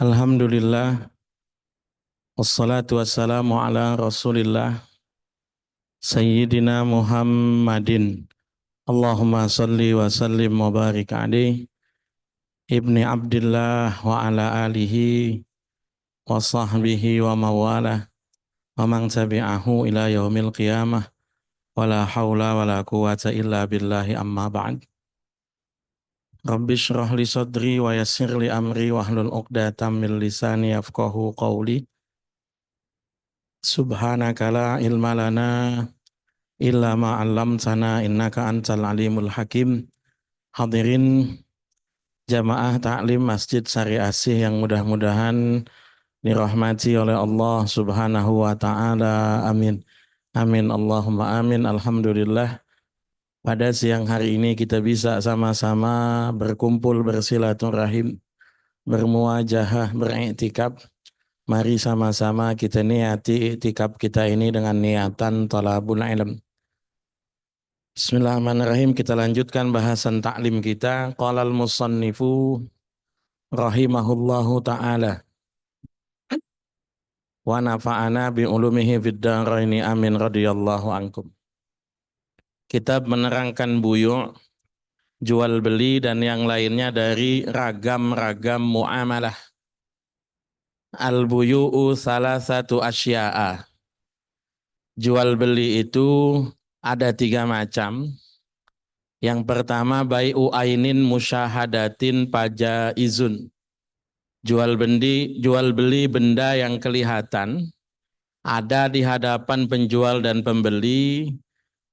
Alhamdulillah, wassalatu wassalamu ala rasulillah, Sayyidina Muhammadin. Allahumma salli wa sallim wa barik alaih, Ibni Abdillah wa ala alihi wa sahbihi wa mawalah, wa man tabi'ahu ila yaumil qiyamah, wa la hawla wa la quwata illa billahi amma ba'd. Rabbi shrah li sadri wa yassir li amri wa hlul uqdatam min lisani yafqahu qawli. Subhanaka la ilma lana illa ma 'allamtana innaka antal alimul hakim. Hadirin jamaah taklim Masjid Sari Asih yang mudah-mudahan dirahmati oleh Allah Subhanahu wa taala. Amin. Amin Allahumma amin. Alhamdulillah, pada siang hari ini kita bisa sama-sama berkumpul bersilaturahim, bermuajahah, beriktikaf. Mari sama-sama kita niati iktikaf kita ini dengan niatan talabul ilm. Bismillahirrahmanirrahim. Kita lanjutkan bahasan taklim kita. Qalal musannifu rahimahullahu ta'ala wa nafa'ana bi ulumihi fid dharaini amin radhiyallahu ankum. Kitab menerangkan buyu', jual beli dan yang lainnya dari ragam-ragam muamalah. Al buyu'u salasatu asya'a. Jual beli itu ada 3 macam. Yang pertama bai'u ainin musyahadatin pajaizun. Jual beli benda yang kelihatan ada di hadapan penjual dan pembeli,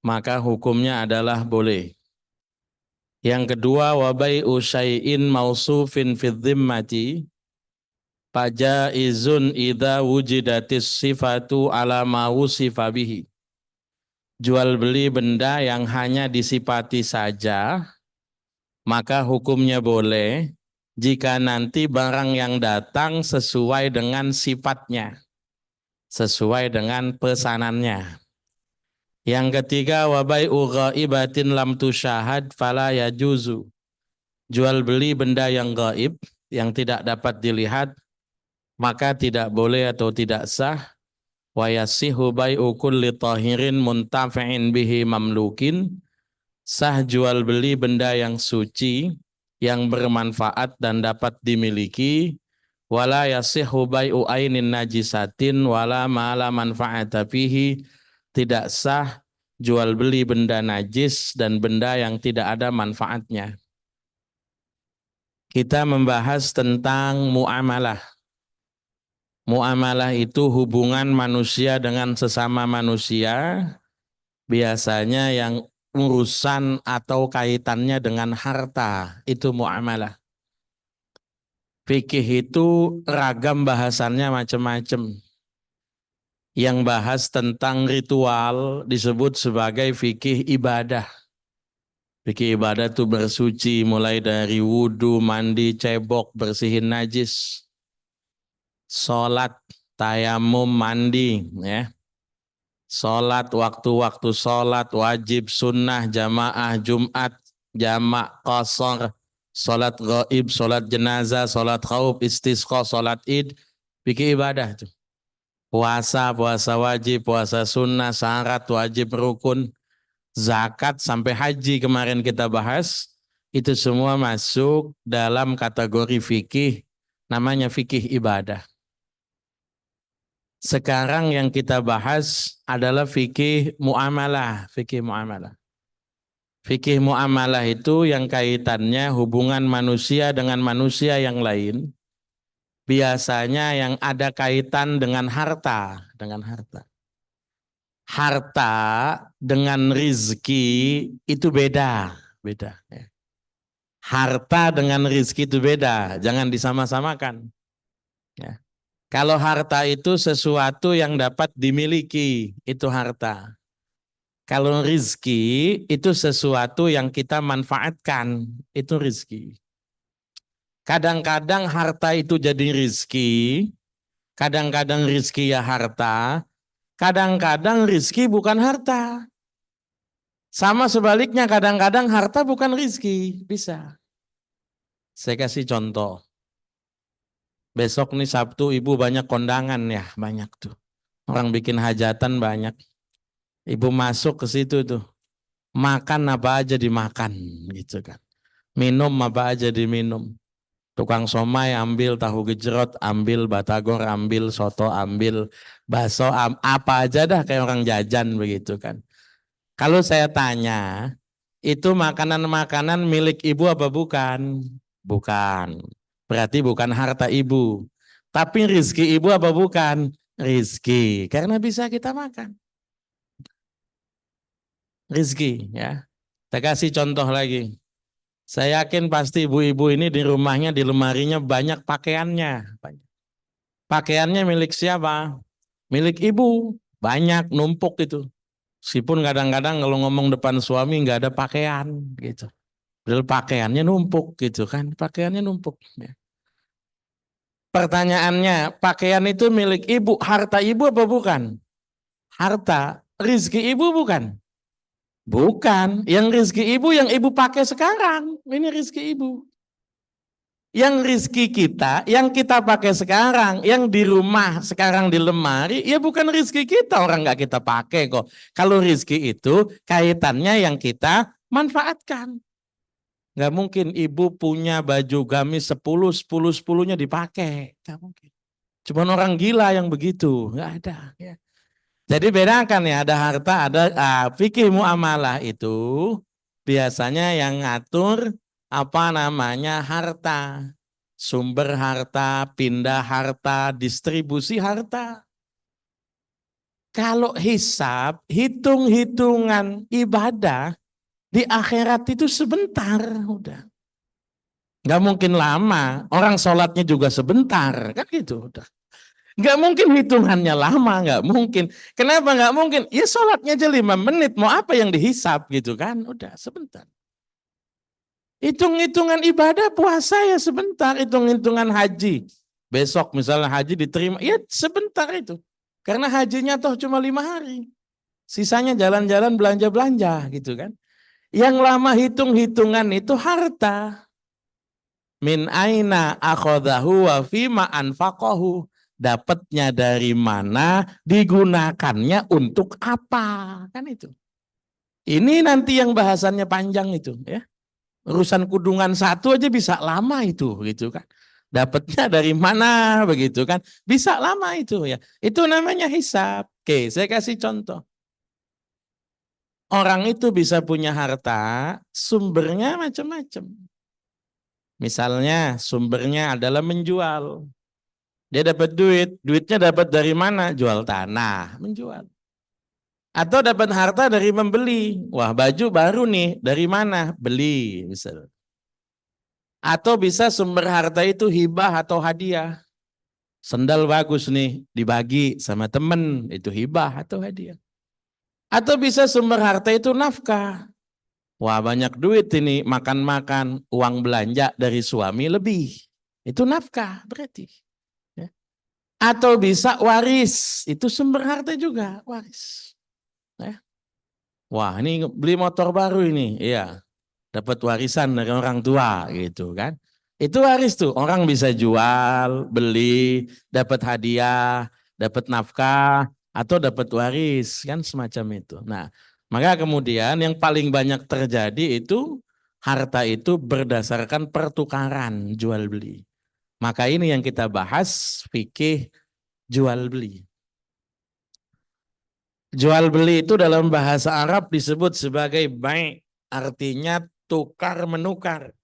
maka hukumnya adalah boleh. Yang kedua wa bai'u syai'in mausufin fi dhimmati pajaizun idza wujidatis sifatu ala ma wusifa bihi. Jual beli benda yang hanya disifati saja, maka hukumnya boleh jika nanti barang yang datang sesuai dengan sifatnya, sesuai dengan pesanannya. Yang ketiga wa bai'u ghaibatin lam tusyahad fala yajuzu. Jual beli benda yang gaib, yang tidak dapat dilihat, maka tidak boleh atau tidak sah. Wa yasihu bai'u kulli tahirin muntafi'in bihi mamlukin. Sah jual beli benda yang suci, yang bermanfaat dan dapat dimiliki. Wala yasihu bai'u ainin najisatin wala ma la manfa'ata fihi. Tidak sah jual beli benda najis dan benda yang tidak ada manfaatnya. Kita membahas tentang muamalah. Muamalah itu hubungan manusia dengan sesama manusia, biasanya yang urusan atau kaitannya dengan harta, itu muamalah. Fikih itu ragam bahasannya macam-macam. Yang bahas tentang ritual disebut sebagai fikih ibadah. Fikih ibadah itu bersuci mulai dari wudu, mandi, cebok, bersihin najis. Sholat, tayamum, mandi, ya. Sholat, waktu-waktu sholat, wajib, sunnah, jamaah, Jumat, jamak, qasar, sholat gaib, sholat jenazah, sholat khauf, istisqa, sholat id, fikih ibadah itu. Puasa, puasa wajib, puasa sunnah, syarat, wajib, rukun, zakat, sampai haji kemarin kita bahas, itu semua masuk dalam kategori fikih, namanya fikih ibadah. Sekarang yang kita bahas adalah fikih muamalah, fikih muamalah. Fikih muamalah itu yang kaitannya hubungan manusia dengan manusia yang lain, biasanya yang ada kaitan dengan harta, dengan harta. Harta dengan rizki itu beda, beda. Harta dengan rizki itu beda, jangan disama-samakan. Ya. Kalau harta itu sesuatu yang dapat dimiliki, itu harta. Kalau rizki itu sesuatu yang kita manfaatkan, itu rizki. Kadang-kadang harta itu jadi rizki, kadang-kadang rizki ya harta, kadang-kadang rizki bukan harta. Sama sebaliknya kadang-kadang harta bukan rizki, bisa. Saya kasih contoh. Besok nih Sabtu ibu banyak kondangan ya, banyak tuh. Orang bikin hajatan banyak. Ibu masuk ke situ tuh. Makan apa aja dimakan gitu kan. Minum apa aja diminum. Tukang somai ambil, tahu gejrot ambil, batagor ambil, soto ambil, bakso apa aja dah kayak orang jajan begitu kan. Kalau saya tanya, itu makanan-makanan milik ibu apa bukan? Bukan. Berarti bukan harta ibu. Tapi rizki ibu apa bukan? Rizki. Karena bisa kita makan. Rizki ya. Saya kasih contoh lagi. Saya yakin pasti ibu-ibu ini di rumahnya, di lemarinya banyak pakaiannya. Pakaiannya milik siapa? Milik ibu. Banyak, numpuk itu. Meskipun kadang-kadang kalau ngomong depan suami nggak ada pakaian gitu. Padahal pakaiannya numpuk gitu kan. Pakaiannya numpuk. Ya. Pertanyaannya, pakaian itu milik ibu, harta ibu apa bukan? Harta, rizki ibu bukan? Bukan. Yang rizki ibu yang ibu pakai sekarang. Ini rizki ibu. Yang rizki kita, yang kita pakai sekarang, yang di rumah sekarang di lemari, ya bukan rizki kita, orang nggak kita pakai kok. Kalau rizki itu kaitannya yang kita manfaatkan. Nggak mungkin ibu punya baju gamis 10, 10, 10-nya dipakai. Nggak mungkin. Cuma orang gila yang begitu, nggak ada. Ya. Jadi bedakan ya, ada harta, ada fikih muamalah itu biasanya yang ngatur apa namanya harta, sumber harta, pindah harta, distribusi harta. Kalau hisab, hitung-hitungan ibadah di akhirat itu sebentar, udah. Nggak mungkin lama, orang sholatnya juga sebentar, kan gitu, udah. Nggak mungkin hitungannya lama, nggak mungkin. Kenapa nggak mungkin? Ya sholatnya aja 5 menit, mau apa yang dihisap gitu kan? Udah sebentar. Hitung-hitungan ibadah puasa ya sebentar, hitung-hitungan haji. Besok misalnya haji diterima, ya sebentar itu. Karena hajinya toh cuma 5 hari. Sisanya jalan-jalan belanja-belanja gitu kan. Yang lama hitung-hitungan itu harta. Min aina akhodahu wa fima anfaqahu. Dapatnya dari mana, digunakannya untuk apa. Kan itu. Ini nanti yang bahasannya panjang itu ya. Urusan kudungan satu aja bisa lama itu gitu kan. Dapatnya dari mana begitu kan. Bisa lama itu ya. Itu namanya hisab. Oke, saya kasih contoh. Orang itu bisa punya harta, sumbernya macam-macam. Misalnya sumbernya adalah menjual. Dia dapat duit, duitnya dapat dari mana? Jual tanah, menjual. Atau dapat harta dari membeli. Wah, baju baru nih, dari mana? Beli, misal. Atau bisa sumber harta itu hibah atau hadiah. Sendal bagus nih, dibagi sama temen, itu hibah atau hadiah. Atau bisa sumber harta itu nafkah. Wah, banyak duit ini, makan-makan, uang belanja dari suami lebih. Itu nafkah berarti. Ya. Atau bisa waris, itu sumber harta juga, waris. Ya. Wah, ini beli motor baru ini, iya. Dapat warisan dari orang tua gitu kan. Itu waris tuh, orang bisa jual, beli, dapat hadiah, dapat nafkah, atau dapat waris, kan semacam itu. Nah, maka kemudian yang paling banyak terjadi itu harta itu berdasarkan pertukaran jual beli. Maka ini yang kita bahas fikih jual beli. Jual beli itu dalam bahasa Arab disebut sebagai bai', artinya tukar menukar.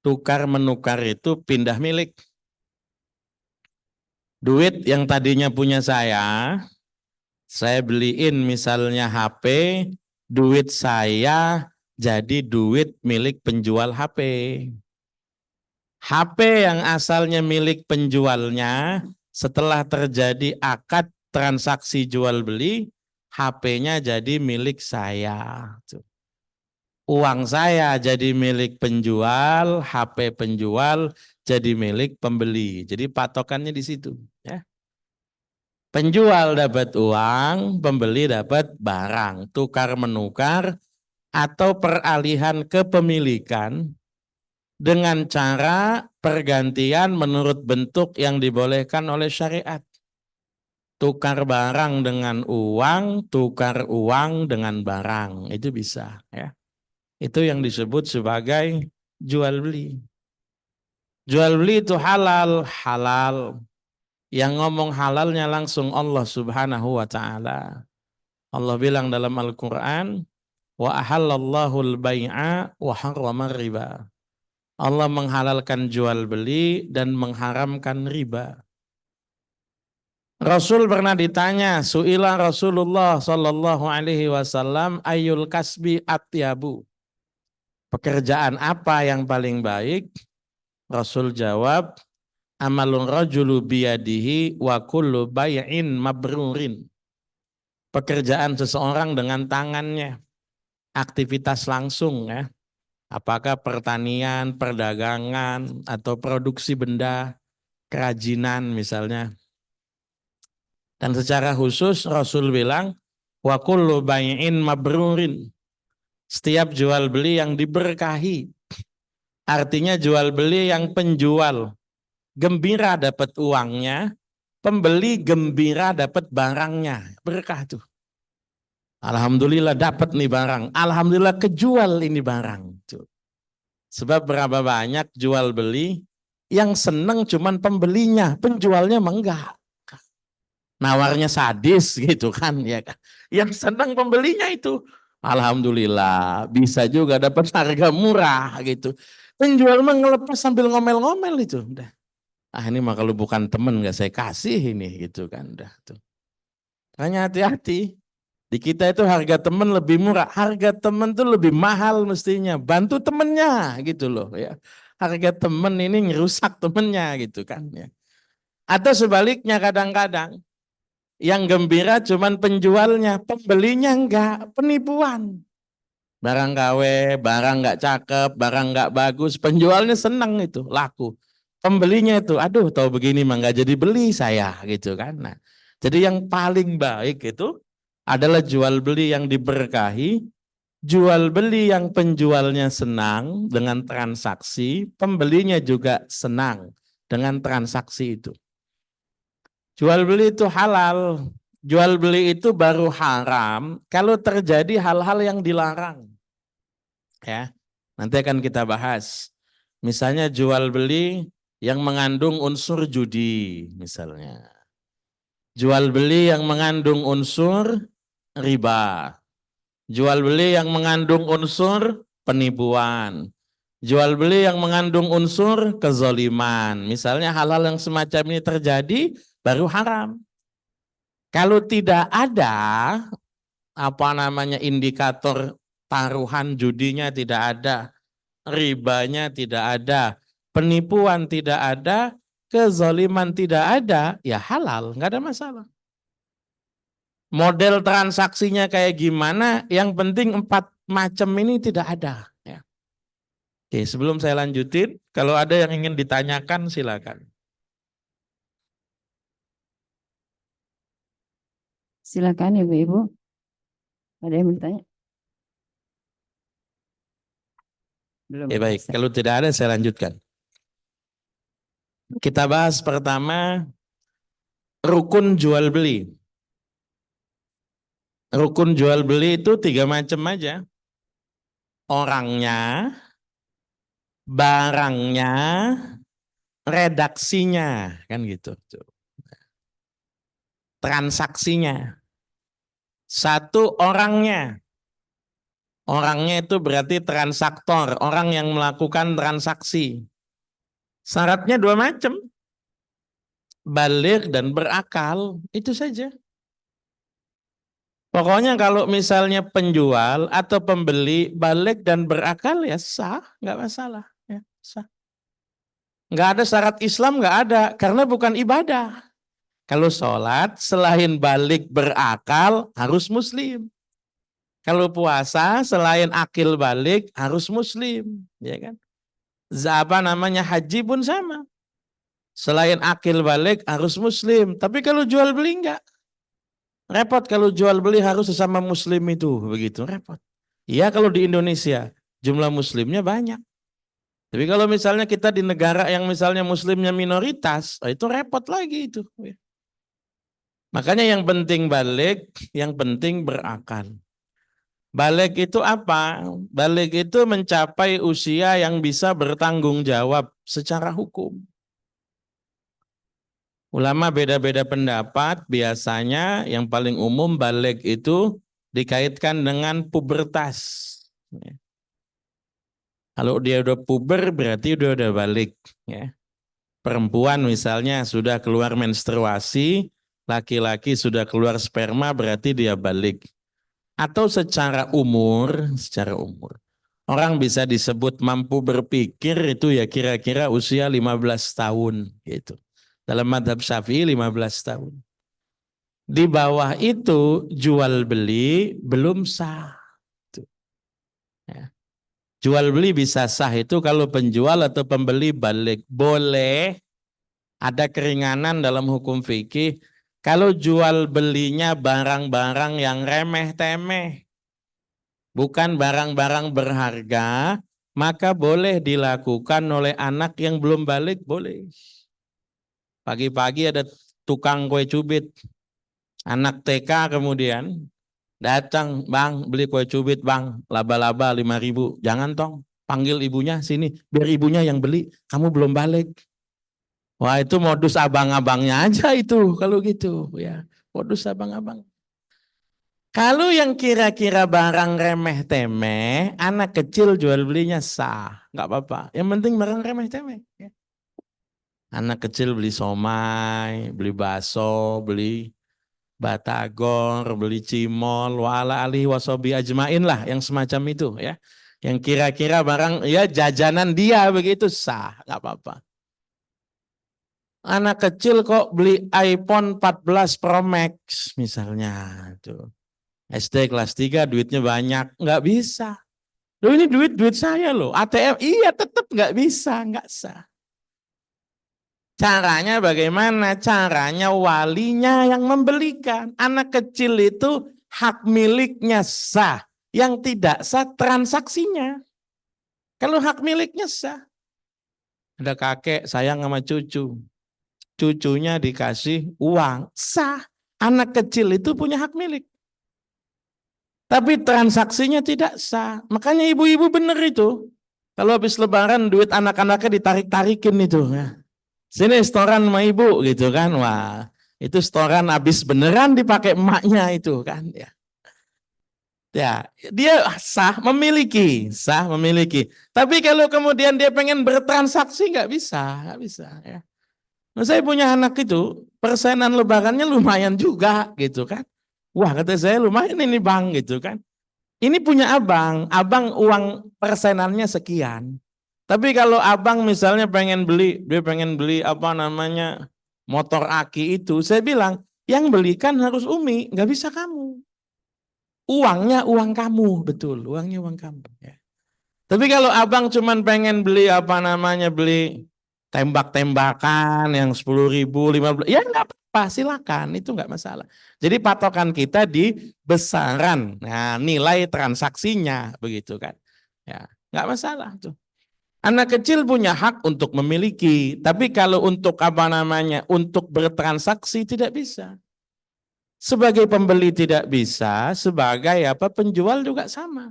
Tukar menukar itu pindah milik. Duit yang tadinya punya saya beliin misalnya HP, duit saya jadi duit milik penjual HP. HP yang asalnya milik penjualnya, setelah terjadi akad transaksi jual beli, HP-nya jadi milik saya. Uang saya jadi milik penjual, HP penjual jadi milik pembeli. Jadi patokannya di situ. Ya. Penjual dapat uang, pembeli dapat barang. Tukar menukar atau peralihan kepemilikan dengan cara pergantian menurut bentuk yang dibolehkan oleh syariat. Tukar barang dengan uang, tukar uang dengan barang, itu bisa ya. Itu yang disebut sebagai jual beli. Jual beli itu halal, halal. Yang ngomong halalnya langsung Allah Subhanahu wa taala. Allah bilang dalam Al-Qur'an, wa ahallallahu al-bai'a wa harrama riba. Allah menghalalkan jual beli dan mengharamkan riba. Rasul pernah ditanya, su'ila Rasulullah sallallahu alaihi wasallam ayyul kasbi atyabu. Pekerjaan apa yang paling baik? Rasul jawab, amalun rajulu biyadihi wa kullu bay'in mabrurin. Pekerjaan seseorang dengan tangannya, aktivitas langsung ya. Apakah pertanian, perdagangan, atau produksi benda, kerajinan misalnya. Dan secara khusus Rasul bilang, wa kullu bai'in mabrurin. Setiap jual beli yang diberkahi. Artinya jual beli yang penjual gembira dapat uangnya, pembeli gembira dapat barangnya. Berkah tuh. Alhamdulillah dapat nih barang. Alhamdulillah kejual ini barang. Tuh. Sebab berapa banyak jual beli yang seneng cuman pembelinya, penjualnya mah enggak. Nawarnya sadis gitu kan ya kan. Yang senang pembelinya itu. Alhamdulillah bisa juga dapat harga murah gitu. Penjual mah ngelepas sambil ngomel-ngomel itu. Udah. Ah ini mah kalau bukan temen nggak saya kasih ini gitu kan. Udah tuh. Hanya hati-hati. Di kita itu harga temen lebih murah. Harga temen tuh lebih mahal mestinya. Bantu temennya gitu loh ya. Harga temen ini ngerusak temennya gitu kan ya. Atau sebaliknya kadang-kadang. Yang gembira cuman penjualnya, pembelinya enggak, penipuan. Barang KW, barang enggak cakep, barang enggak bagus, penjualnya senang itu, laku. Pembelinya itu, aduh tahu begini mah enggak jadi beli saya gitu kan. Nah, jadi yang paling baik itu adalah jual beli yang diberkahi, jual beli yang penjualnya senang dengan transaksi, pembelinya juga senang dengan transaksi itu. Jual beli itu halal. Jual beli itu baru haram kalau terjadi hal-hal yang dilarang. Ya. Nanti akan kita bahas. Misalnya jual beli yang mengandung unsur judi misalnya. Jual beli yang mengandung unsur riba. Jual beli yang mengandung unsur penipuan. Jual beli yang mengandung unsur kezoliman. Misalnya hal-hal yang semacam ini terjadi baru haram. Kalau tidak ada indikator taruhan judinya tidak ada, ribanya tidak ada, penipuan tidak ada, kezaliman tidak ada, ya halal, nggak ada masalah. Model transaksinya kayak gimana, yang penting 4 macam ini tidak ada. Ya. Oke, sebelum saya lanjutin, kalau ada yang ingin ditanyakan silakan. Silakan Ibu-ibu. Ada yang bertanya? Belum. Ya baik, kalau tidak ada saya lanjutkan. Kita bahas pertama rukun jual beli. Rukun jual beli itu 3 macam aja. Orangnya, barangnya, redaksinya, kan gitu. Transaksinya. Satu orangnya. Orangnya itu berarti transaktor, orang yang melakukan transaksi. Syaratnya 2 macam. Baligh dan berakal, itu saja. Pokoknya kalau misalnya penjual atau pembeli baligh dan berakal ya sah, nggak masalah. Ya, sah. Nggak ada syarat Islam, nggak ada, karena bukan ibadah. Kalau sholat selain baligh berakal harus muslim. Kalau puasa selain akil baligh harus muslim, ya kan? Haji pun sama. Selain akil baligh harus muslim. Tapi kalau jual beli enggak. Repot kalau jual beli harus sesama muslim itu, begitu repot. Iya kalau di Indonesia jumlah muslimnya banyak. Tapi kalau misalnya kita di negara yang misalnya muslimnya minoritas, itu repot lagi itu. Makanya yang penting balik, yang penting berakal. Balik itu apa? Balik itu mencapai usia yang bisa bertanggung jawab secara hukum. Ulama beda-beda pendapat, biasanya yang paling umum balik itu dikaitkan dengan pubertas. Kalau dia udah puber berarti udah balik. Ya. Perempuan misalnya sudah keluar menstruasi, laki-laki sudah keluar sperma berarti dia balik. Atau secara umur. Orang bisa disebut mampu berpikir itu ya kira-kira usia 15 tahun gitu. Dalam madhab Syafi'i 15 tahun. Di bawah itu jual beli belum sah. Ya. Jual beli bisa sah itu kalau penjual atau pembeli balik. Boleh ada keringanan dalam hukum fikih kalau jual belinya barang-barang yang remeh-temeh. Bukan barang-barang berharga, maka boleh dilakukan oleh anak yang belum balik, boleh. Pagi-pagi ada tukang kue cubit, anak TK kemudian datang, bang beli kue cubit bang, laba-laba 5.000, jangan tong, panggil ibunya sini, biar ibunya yang beli, kamu belum balik. Wah itu modus abang-abangnya aja itu, kalau gitu ya, modus abang-abang. Kalau yang kira-kira barang remeh temeh, anak kecil jual belinya sah, nggak apa-apa. Yang penting barang remeh temeh. Ya. Anak kecil beli somai, beli bakso, beli batagor, beli cimol, wala alihi wasobi ajmain lah, yang semacam itu ya. Yang kira-kira barang ya jajanan dia begitu sah, nggak apa-apa. Anak kecil kok beli iPhone 14 Pro Max misalnya tuh. SD kelas 3 duitnya banyak, nggak bisa. Loh ini duit saya loh, ATM, iya tetap nggak bisa, nggak sah. Caranya bagaimana? Caranya walinya yang membelikan. Anak kecil itu hak miliknya sah, yang tidak sah transaksinya. Kalau hak miliknya sah, ada kakek sayang sama cucu, cucunya dikasih uang, sah. Anak kecil itu punya hak milik. Tapi transaksinya tidak sah. Makanya ibu-ibu benar itu. Kalau habis lebaran duit anak-anaknya ditarik-tarikin itu. Ya. Sini setoran sama ibu gitu kan. Wah itu setoran habis beneran dipakai emaknya itu kan. Ya. Ya, dia sah memiliki. Tapi kalau kemudian dia pengen bertransaksi nggak bisa, nggak bisa. Ya. Nah, saya punya anak itu persenan lebarannya lumayan juga gitu kan. Wah kata saya lumayan ini bang gitu kan. Ini punya abang uang persenannya sekian. Tapi kalau abang misalnya dia pengen beli apa namanya motor aki itu, saya bilang yang belikan harus Umi, nggak bisa kamu. Uangnya uang kamu, betul, uangnya uang kamu. Ya. Tapi kalau abang cuman pengen beli apa namanya beli tembak-tembakan yang 10.000, 15, ya nggak apa-apa, silakan, itu nggak masalah. Jadi patokan kita di besaran, nah, nilai transaksinya begitu kan, ya nggak masalah tuh. Anak kecil punya hak untuk memiliki, tapi kalau untuk apa namanya untuk bertransaksi tidak bisa. Sebagai pembeli tidak bisa, sebagai apa penjual juga sama.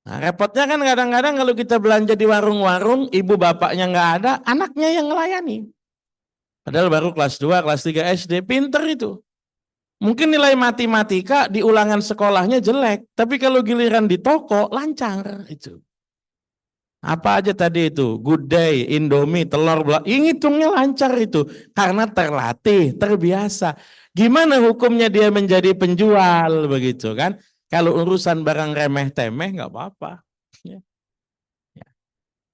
Nah, repotnya kan kadang-kadang kalau kita belanja di warung-warung, ibu bapaknya nggak ada, anaknya yang ngelayani. Padahal baru kelas 2, kelas 3 SD, pinter itu. Mungkin nilai matematika di ulangan sekolahnya jelek, tapi kalau giliran di toko lancar itu. Apa aja tadi itu, good day, Indomie, telur, ngitungnya lancar itu. Karena terlatih, terbiasa. Gimana hukumnya dia menjadi penjual begitu kan? Kalau urusan barang remeh-temeh nggak apa-apa. Ya.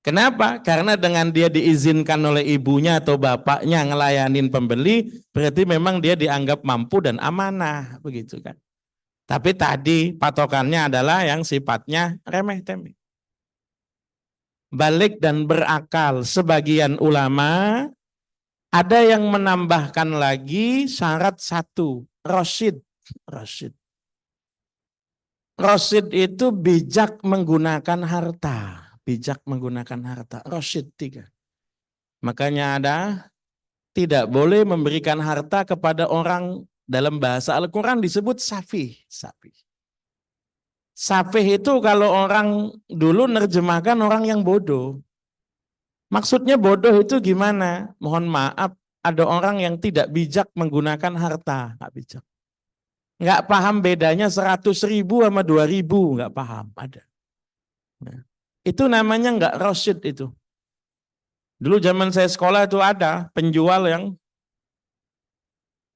Kenapa? Karena dengan dia diizinkan oleh ibunya atau bapaknya ngelayanin pembeli, berarti memang dia dianggap mampu dan amanah, begitu kan. Tapi tadi patokannya adalah yang sifatnya remeh-temeh. Balik dan berakal, sebagian ulama ada yang menambahkan lagi syarat satu, Rasyid. Rasyid itu bijak menggunakan harta. bijak menggunakan harta. Rasyid 3. Makanya ada tidak boleh memberikan harta kepada orang, dalam bahasa Al-Quran disebut safih. Safih itu kalau orang dulu nerjemahkan orang yang bodoh. Maksudnya bodoh itu gimana? Mohon maaf, ada orang yang tidak bijak menggunakan harta. Nggak bijak. Nggak paham bedanya 100.000 sama 2.000. Nggak paham, ada. Nah, itu namanya nggak rasyid itu. Dulu zaman saya sekolah itu ada penjual yang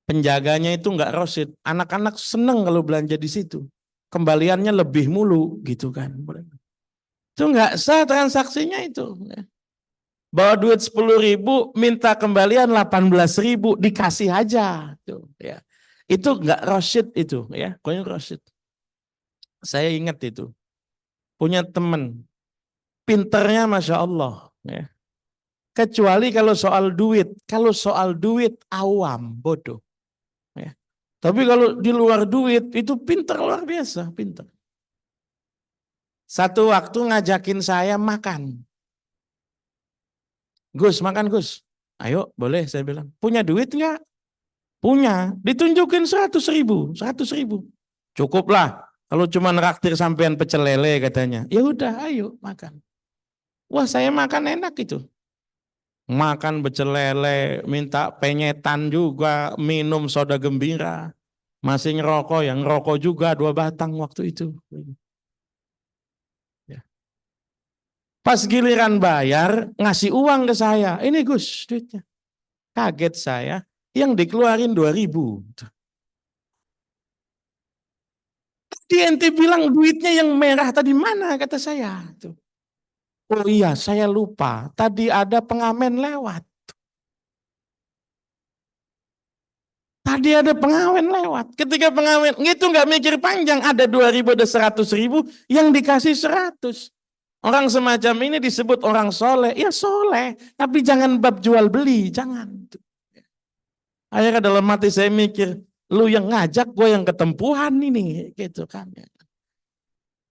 penjaganya itu nggak rasyid. Anak-anak seneng kalau belanja di situ. Kembaliannya lebih mulu gitu kan. Itu nggak sah transaksinya itu. Bawa duit 10.000, minta kembalian 18.000, dikasih aja. Tuh, ya. Itu nggak rasyid itu, ya. Pokoknya rasyid. Saya ingat itu. Punya teman, pinternya Masya Allah. Ya. Kecuali kalau soal duit awam, bodoh. Ya. Tapi kalau di luar duit, itu pinter luar biasa, pinter. Satu waktu ngajakin saya makan. Gus, makan Gus. Ayo, boleh saya bilang. Punya duit nggak? Punya. Ditunjukin 100.000. 100.000. Cukuplah. Kalau cuma neraktir sampean pecel lele katanya. Ya udah, ayo makan. Wah, saya makan enak itu. Makan pecel lele, minta penyetan juga, minum soda gembira. Masih ngerokok, yang ngerokok juga 2 batang waktu itu. Pas giliran bayar, ngasih uang ke saya. Ini Gus, duitnya. Kaget saya, yang dikeluarin 2.000. Tadi ente bilang duitnya yang merah tadi mana, kata saya. Oh iya, saya lupa. Tadi ada pengamen lewat. Tadi ada pengamen lewat. Ketika pengamen, itu nggak mikir panjang. Ada 2.000, ada 100.000, yang dikasih 100. Orang semacam ini disebut orang soleh. Ya soleh, tapi jangan bab jual beli, jangan. Akhirnya dalam hati saya mikir, lu yang ngajak, gue yang ketempuhan ini, gitu kan.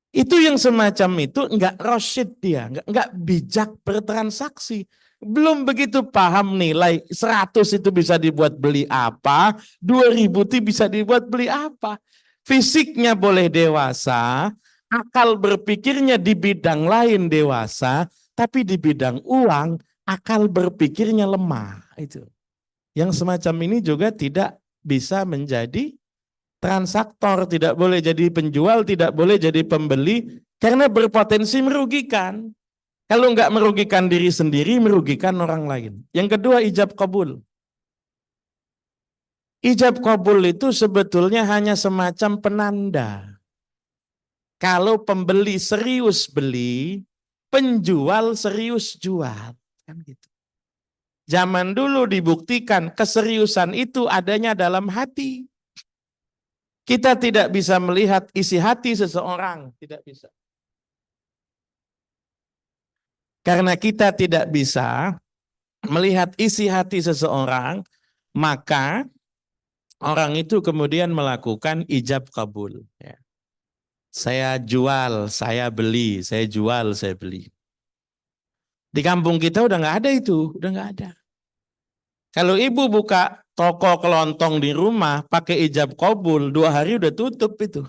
Itu yang semacam itu nggak rasyid dia, nggak bijak bertransaksi. Belum begitu paham nilai 100 itu bisa dibuat beli apa, 2.000 itu bisa dibuat beli apa. Fisiknya boleh dewasa, akal berpikirnya di bidang lain dewasa, tapi di bidang uang akal berpikirnya lemah. Itu. Yang semacam ini juga tidak bisa menjadi transaktor, tidak boleh jadi penjual, tidak boleh jadi pembeli, karena berpotensi merugikan. Kalau nggak merugikan diri sendiri, merugikan orang lain. Yang kedua, ijab kabul. Ijab kabul itu sebetulnya hanya semacam penanda. Kalau pembeli serius beli, penjual serius jual. Kan gitu. Zaman dulu dibuktikan keseriusan itu adanya dalam hati. Kita tidak bisa melihat isi hati seseorang, tidak bisa. Karena kita tidak bisa melihat isi hati seseorang, maka orang itu kemudian melakukan ijab kabul. Ya. Saya jual, saya beli, saya jual, saya beli. Di kampung kita udah nggak ada itu, udah nggak ada. Kalau ibu buka toko kelontong di rumah pakai ijab kabul, 2 hari udah tutup itu.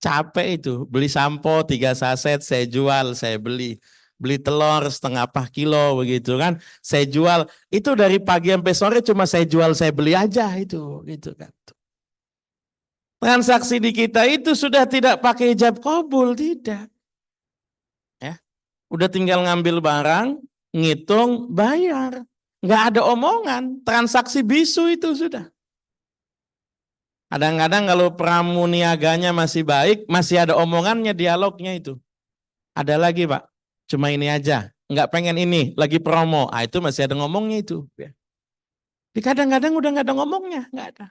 Capek itu, beli sampo 3 saset, saya jual, saya beli. Beli telur 1,5 kilo begitu kan, saya jual. Itu dari pagi sampai sore cuma saya jual, saya beli aja itu, gitu kan. Transaksi di kita itu sudah tidak pakai ijab kabul, tidak. Ya, udah tinggal ngambil barang, ngitung, bayar. Nggak ada omongan, transaksi bisu itu sudah. Kadang-kadang kalau pramuniaganya masih baik, masih ada omongannya, dialognya itu. Ada lagi Pak, cuma ini aja, nggak pengen ini, lagi promo. Ah, itu masih ada ngomongnya itu. Di kadang-kadang udah nggak ada ngomongnya, nggak ada.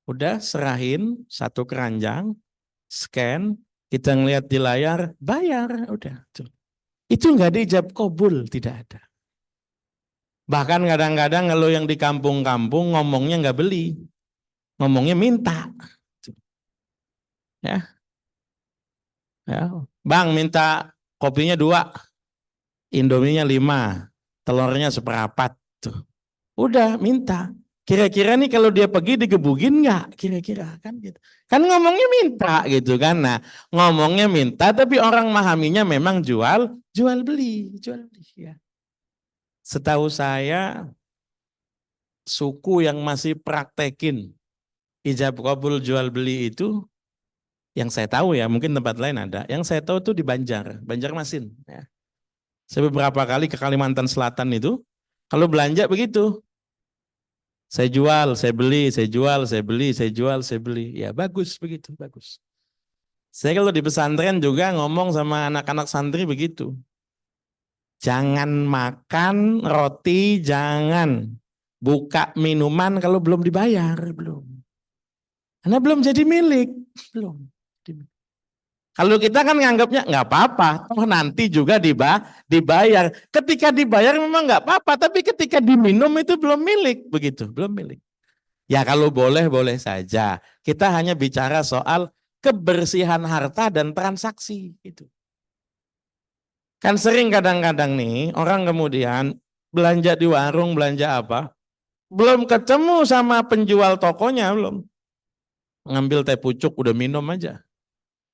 Udah serahin 1 keranjang, scan, kita ngelihat di layar, bayar, udah. Itu nggak ada ijab kabul, tidak ada. Bahkan kadang-kadang kalau yang di kampung-kampung ngomongnya nggak beli, ngomongnya minta. Ya, ya. Bang minta kopinya 2, Indominya 5, telurnya seperempat. Tuh. Udah minta. Kira-kira nih kalau dia pergi digebugin nggak? Kira-kira kan gitu. Kan ngomongnya minta gitu kan. Nah, ngomongnya minta tapi orang memahaminya memang jual beli ya. Setahu saya suku yang masih praktekin ijab kabul jual beli itu yang saya tahu ya, mungkin tempat lain ada. Yang saya tahu itu di Banjarmasin ya. Saya beberapa kali ke Kalimantan Selatan itu, kalau belanja begitu. Saya jual, saya beli, saya jual, saya beli, saya jual, saya beli. Ya bagus begitu, bagus. Saya kalau di pesantren juga ngomong sama anak-anak santri begitu. Jangan makan roti, jangan buka minuman kalau belum dibayar, belum. Karena belum jadi milik, belum. Kalau kita kan nganggapnya nggak apa-apa, toh nanti juga dibayar. Ketika dibayar memang nggak apa-apa, tapi ketika diminum itu belum milik, begitu, belum milik. Ya kalau boleh, boleh saja. Kita hanya bicara soal kebersihan harta dan transaksi. Gitu. Kan sering kadang-kadang nih, orang kemudian belanja di warung, belanja apa, belum ketemu sama penjual tokonya, belum. Ngambil teh pucuk, udah minum aja.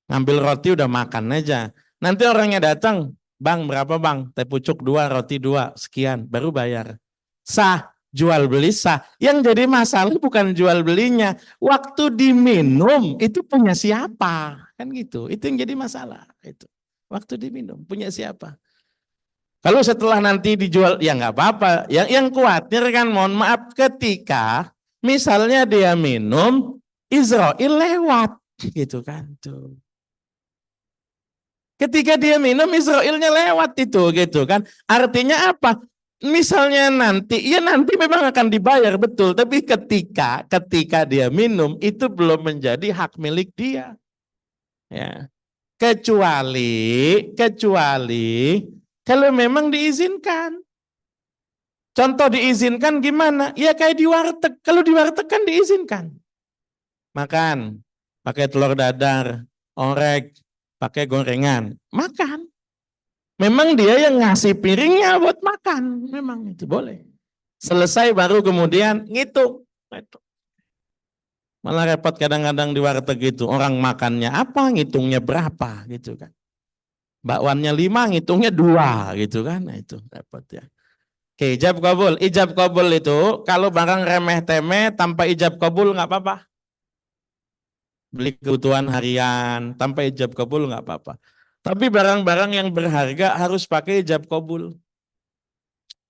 Ngambil roti udah makan aja. Nanti orangnya datang, bang berapa bang? Teh pucuk 2, roti 2, sekian, baru bayar. Sah, jual beli sah. Yang jadi masalah bukan jual belinya. Waktu diminum itu punya siapa? Kan gitu, itu yang jadi masalah. Itu. Waktu diminum, punya siapa? Kalau setelah nanti dijual, ya nggak apa-apa. Yang khawatir kan, mohon maaf, ketika misalnya dia minum, Israel lewat. Gitu kan, tuh. Ketika dia minum Israelnya lewat itu gitu kan. Artinya apa? Misalnya nanti, ya nanti memang akan dibayar betul, tapi ketika dia minum itu belum menjadi hak milik dia. Ya. Kecuali kalau memang diizinkan. Contoh diizinkan gimana? Ya kayak di warteg. Kalau di warteg kan diizinkan. Makan, pakai telur dadar, orek, pakai gorengan, makan. Memang dia yang ngasih piringnya buat makan, memang itu boleh. Selesai baru kemudian ngitung. Malah repot kadang-kadang di warteg itu, orang makannya apa, ngitungnya berapa gitu kan. Bakwannya 5, ngitungnya 2 gitu kan. Nah, itu repot ya. Oke, ijab kabul. Ijab kabul itu kalau barang remeh temeh tanpa ijab kabul nggak apa-apa. Beli kebutuhan harian tanpa ijab kabul nggak apa-apa. Tapi barang-barang yang berharga harus pakai ijab kabul.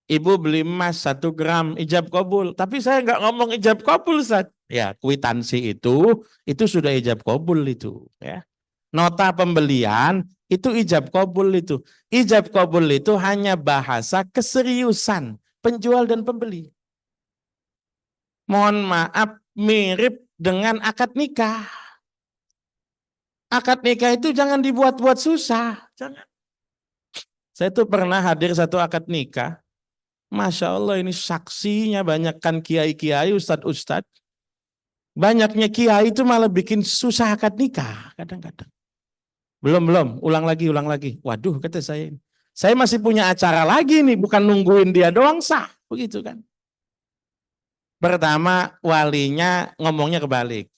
Ibu beli emas 1 gram ijab kabul. Tapi saya nggak ngomong ijab kabul, Ustaz. Ya, kwitansi itu sudah ijab kabul itu. Ya. Nota pembelian itu ijab kabul itu. Ijab kabul itu hanya bahasa keseriusan penjual dan pembeli. Mohon maaf, mirip dengan akad nikah. Akad nikah itu jangan dibuat-buat susah. Jangan. Saya tuh pernah hadir satu akad nikah. Masya Allah ini saksinya banyakkan kiai-kiai, ustadz-ustadz. Banyaknya kiai itu malah bikin susah akad nikah kadang-kadang. Belum, ulang lagi. Waduh kata saya. Saya masih punya acara lagi nih, bukan nungguin dia doang sah. Begitu kan. Pertama walinya ngomongnya kebalik.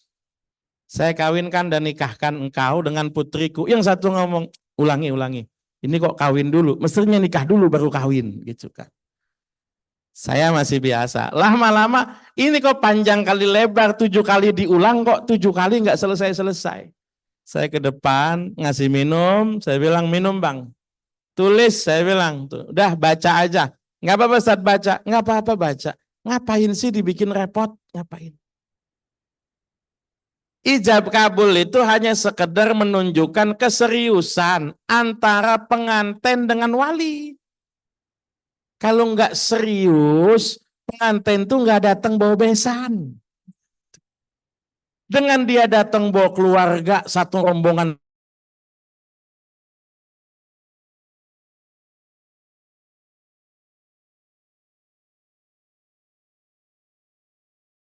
Saya kawinkan dan nikahkan engkau dengan putriku. Yang satu ngomong, ulangi. Ini kok kawin dulu, mestinya nikah dulu baru kawin gitu kan. Saya masih biasa. Lama-lama ini kok panjang kali lebar, 7 kali diulang kok 7 kali nggak selesai-selesai. Saya ke depan ngasih minum, saya bilang minum bang. Tulis saya bilang, tuh, udah baca aja. Nggak apa-apa Ustaz baca, nggak apa-apa baca. Ngapain sih dibikin repot? Ngapain? Ijab kabul itu hanya sekedar menunjukkan keseriusan antara pengantin dengan wali. Kalau nggak serius, pengantin tuh nggak datang bawa besan. Dengan dia datang bawa keluarga, satu rombongan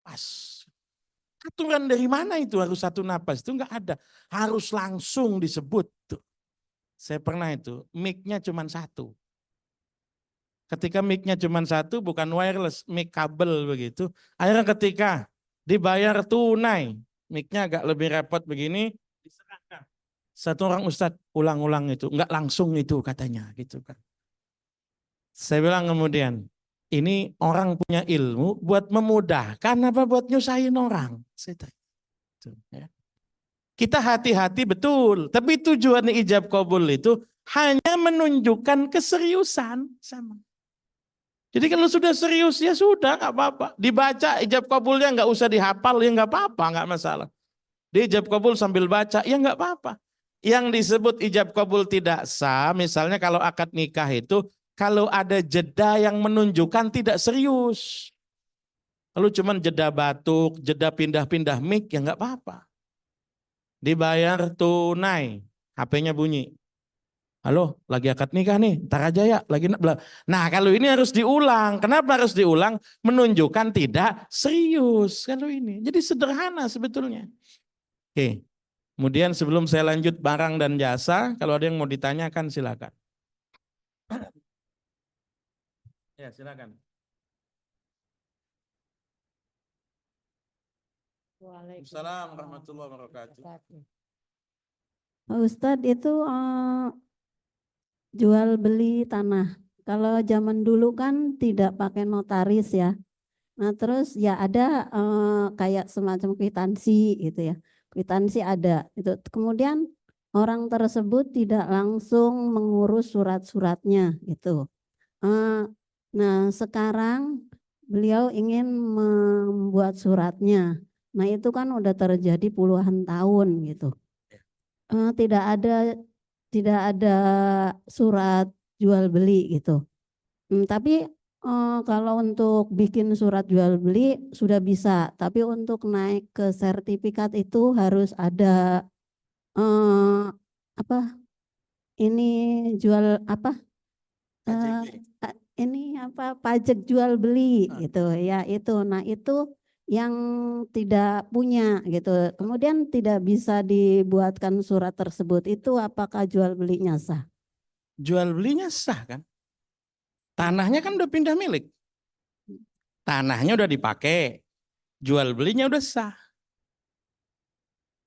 pas. Aturan dari mana itu harus satu napas? Itu nggak ada. Harus langsung disebut. Tuh. Saya pernah itu, mic-nya cuma satu. Ketika mic-nya cuma satu, bukan wireless, mic kabel begitu. Akhirnya ketika dibayar tunai, mic-nya agak lebih repot begini, diserahkan. Satu orang Ustadz ulang-ulang itu, enggak langsung itu katanya, gitu kan. Saya bilang kemudian, ini orang punya ilmu buat memudahkan apa buat nyusahin orang? Saya tanya. Ya. Kita hati-hati betul, tapi tujuan ijab kabul itu hanya menunjukkan keseriusan sama. Jadi kalau sudah serius ya sudah nggak apa-apa. Dibaca ijab kabulnya nggak usah dihafal ya nggak apa-apa, nggak masalah. Di ijab kabul sambil baca ya nggak apa-apa. Yang disebut ijab kabul tidak sah, misalnya kalau akad nikah itu kalau ada jeda yang menunjukkan tidak serius. Kalau cuman jeda batuk, jeda pindah-pindah mic ya nggak apa-apa. Dibayar tunai, HP-nya bunyi. Halo, lagi akad nikah nih, ntar aja ya. Nah kalau ini harus diulang. Kenapa harus diulang? Menunjukkan tidak serius kalau ini. Jadi sederhana sebetulnya. Oke, kemudian sebelum saya lanjut barang dan jasa, kalau ada yang mau ditanyakan silakan. Ya silakan. Waalaikumsalam warahmatullahi wabarakatuh. Pak Ustadz itu jual beli tanah. Kalau zaman dulu kan tidak pakai notaris ya. Nah terus ya ada kayak semacam kwitansi gitu ya. Kwitansi ada. Itu kemudian orang tersebut tidak langsung mengurus surat-suratnya gitu. Nah sekarang beliau ingin membuat suratnya. Nah itu kan udah terjadi puluhan tahun gitu. Tidak ada surat jual beli gitu. Tapi kalau untuk bikin surat jual beli sudah bisa, tapi untuk naik ke sertifikat itu harus ada apa? Ini jual apa? Ini apa? Pajak jual beli gitu ya itu. Nah itu yang tidak punya gitu. Kemudian tidak bisa dibuatkan surat tersebut. Itu apakah jual belinya sah? Jual belinya sah kan? Tanahnya kan udah pindah milik. Tanahnya udah dipakai. Jual belinya udah sah.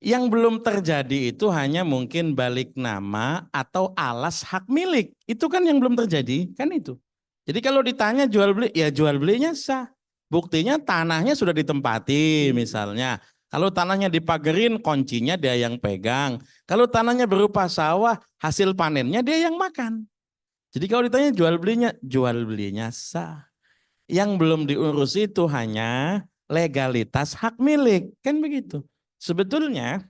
Yang belum terjadi itu hanya mungkin balik nama atau alas hak milik. Itu kan yang belum terjadi, kan itu. Jadi kalau ditanya jual beli, ya jual belinya sah. Buktinya tanahnya sudah ditempati misalnya. Kalau tanahnya dipagerin, kuncinya dia yang pegang. Kalau tanahnya berupa sawah, hasil panennya dia yang makan. Jadi kalau ditanya jual belinya sah. Yang belum diurus itu hanya legalitas hak milik, kan begitu. Sebetulnya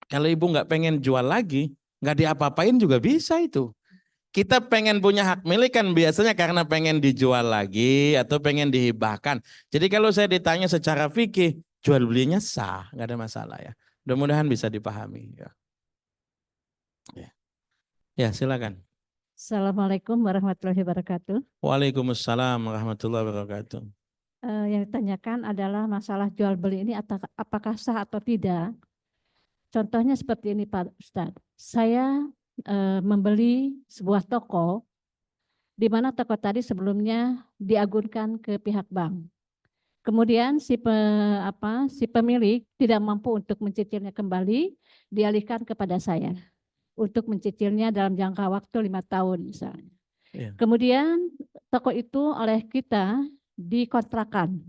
kalau ibu nggak pengen jual lagi, nggak diapa-apain juga bisa itu. Kita pengen punya hak milik kan biasanya karena pengen dijual lagi atau pengen dihibahkan. Jadi kalau saya ditanya secara fikih, jual belinya sah, nggak ada masalah ya. Mudah-mudahan bisa dipahami. Ya silakan. Assalamualaikum warahmatullahi wabarakatuh. Waalaikumsalam warahmatullahi wabarakatuh. Yang ditanyakan adalah masalah jual beli ini apakah sah atau tidak. Contohnya seperti ini Pak Ustadz. Saya membeli sebuah toko di mana toko tadi sebelumnya diagunkan ke pihak bank. Kemudian si pemilik tidak mampu untuk mencicilnya kembali, dialihkan kepada saya untuk mencicilnya dalam jangka waktu 5 tahun misalnya. Ya. Kemudian toko itu oleh kita dikontrakan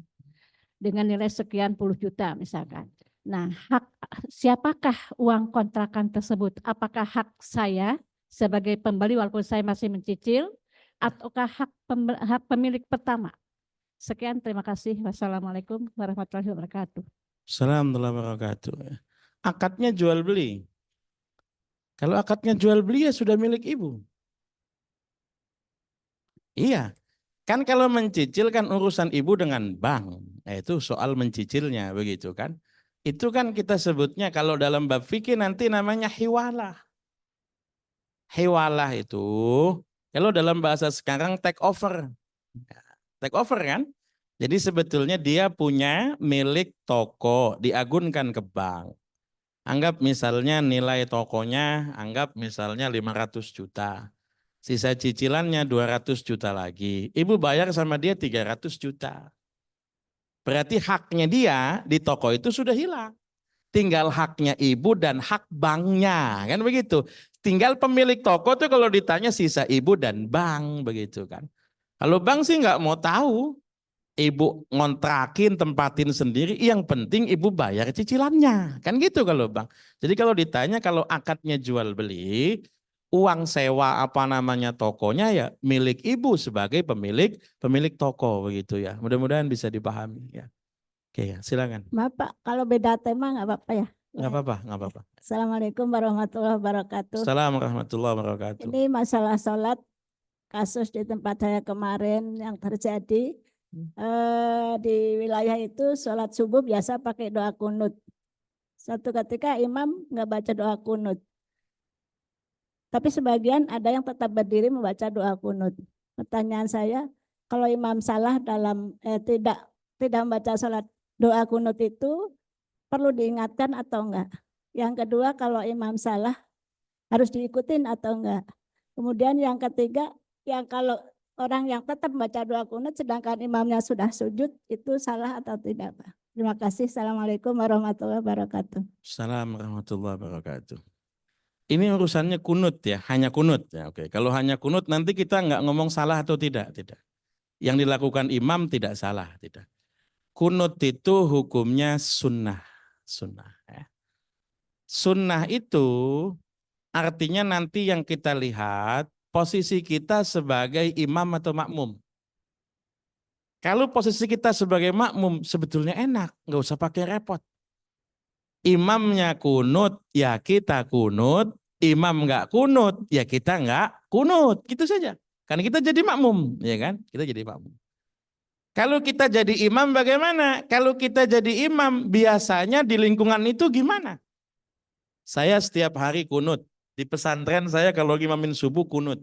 dengan nilai sekian puluh juta misalkan. Nah, siapakah uang kontrakan tersebut? Apakah hak saya sebagai pembeli walaupun saya masih mencicil, ataukah hak pemilik pertama? Sekian, terima kasih. Wassalamualaikum warahmatullahi wabarakatuh. Assalamualaikum warahmatullahi wabarakatuh. Akadnya jual beli. Kalau akadnya jual beli ya sudah milik ibu. Iya. Kan kalau mencicil kan urusan ibu dengan bank. Itu soal mencicilnya begitu kan. Itu kan kita sebutnya kalau dalam bab fikih nanti namanya hiwalah. Hiwalah itu kalau dalam bahasa sekarang take over. Take over kan. Jadi sebetulnya dia punya milik toko diagunkan ke bank. Anggap misalnya nilai tokonya, anggap misalnya 500 juta. Sisa cicilannya 200 juta lagi. Ibu bayar sama dia 300 juta. Berarti haknya dia di toko itu sudah hilang. Tinggal haknya ibu dan hak banknya, kan begitu. Tinggal pemilik toko tuh kalau ditanya sisa ibu dan bank, begitu kan. Kalau bank sih nggak mau tahu, ibu ngontrakin, tempatin sendiri, yang penting ibu bayar cicilannya, kan gitu kalau bank. Jadi kalau ditanya kalau akadnya jual beli, uang sewa apa namanya tokonya ya milik ibu sebagai pemilik toko begitu ya. Mudah-mudahan bisa dipahami ya. Oke ya, silakan. Bapak, kalau beda tema nggak apa-apa ya? Nggak apa-apa, nggak apa-apa. Assalamualaikum warahmatullahi wabarakatuh. Assalamualaikum warahmatullahi wabarakatuh. Ini masalah sholat, kasus di tempat saya kemarin yang terjadi. Di wilayah itu sholat subuh biasa pakai doa kunut. Suatu ketika imam nggak baca doa kunut. Tapi sebagian ada yang tetap berdiri membaca doa kunut. Pertanyaan saya, kalau imam salah dalam tidak membaca sholat doa kunut itu perlu diingatkan atau enggak? Yang kedua, kalau imam salah harus diikutin atau enggak? Kemudian yang ketiga, yang kalau orang yang tetap membaca doa kunut sedangkan imamnya sudah sujud, itu salah atau tidak, Pak? Terima kasih. Assalamualaikum warahmatullahi wabarakatuh. Assalamualaikum warahmatullahi wabarakatuh. Ini urusannya kunut ya, hanya kunut ya. Oke, kalau hanya kunut nanti kita nggak ngomong salah atau tidak. Yang dilakukan imam tidak salah, tidak. Kunut itu hukumnya sunnah. Ya. Sunnah itu artinya nanti yang kita lihat posisi kita sebagai imam atau makmum. Kalau posisi kita sebagai makmum sebetulnya enak, nggak usah pakai repot. Imamnya kunut, ya kita kunut. Imam nggak kunut, ya kita nggak kunut, gitu saja. Karena kita jadi makmum, ya kan? Kita jadi makmum. Kalau kita jadi imam bagaimana? Kalau kita jadi imam biasanya di lingkungan itu gimana? Saya setiap hari kunut. Di pesantren saya kalau imamin subuh kunut.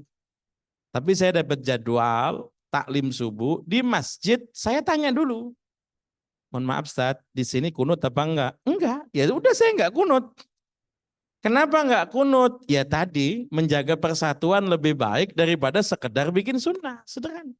Tapi saya dapat jadwal taklim subuh di masjid, saya tanya dulu. Mohon maaf Ustaz, di sini kunut apa enggak? Enggak, ya udah saya enggak kunut. Kenapa enggak kunut? Ya tadi menjaga persatuan lebih baik daripada sekedar bikin sunnah, sederhana.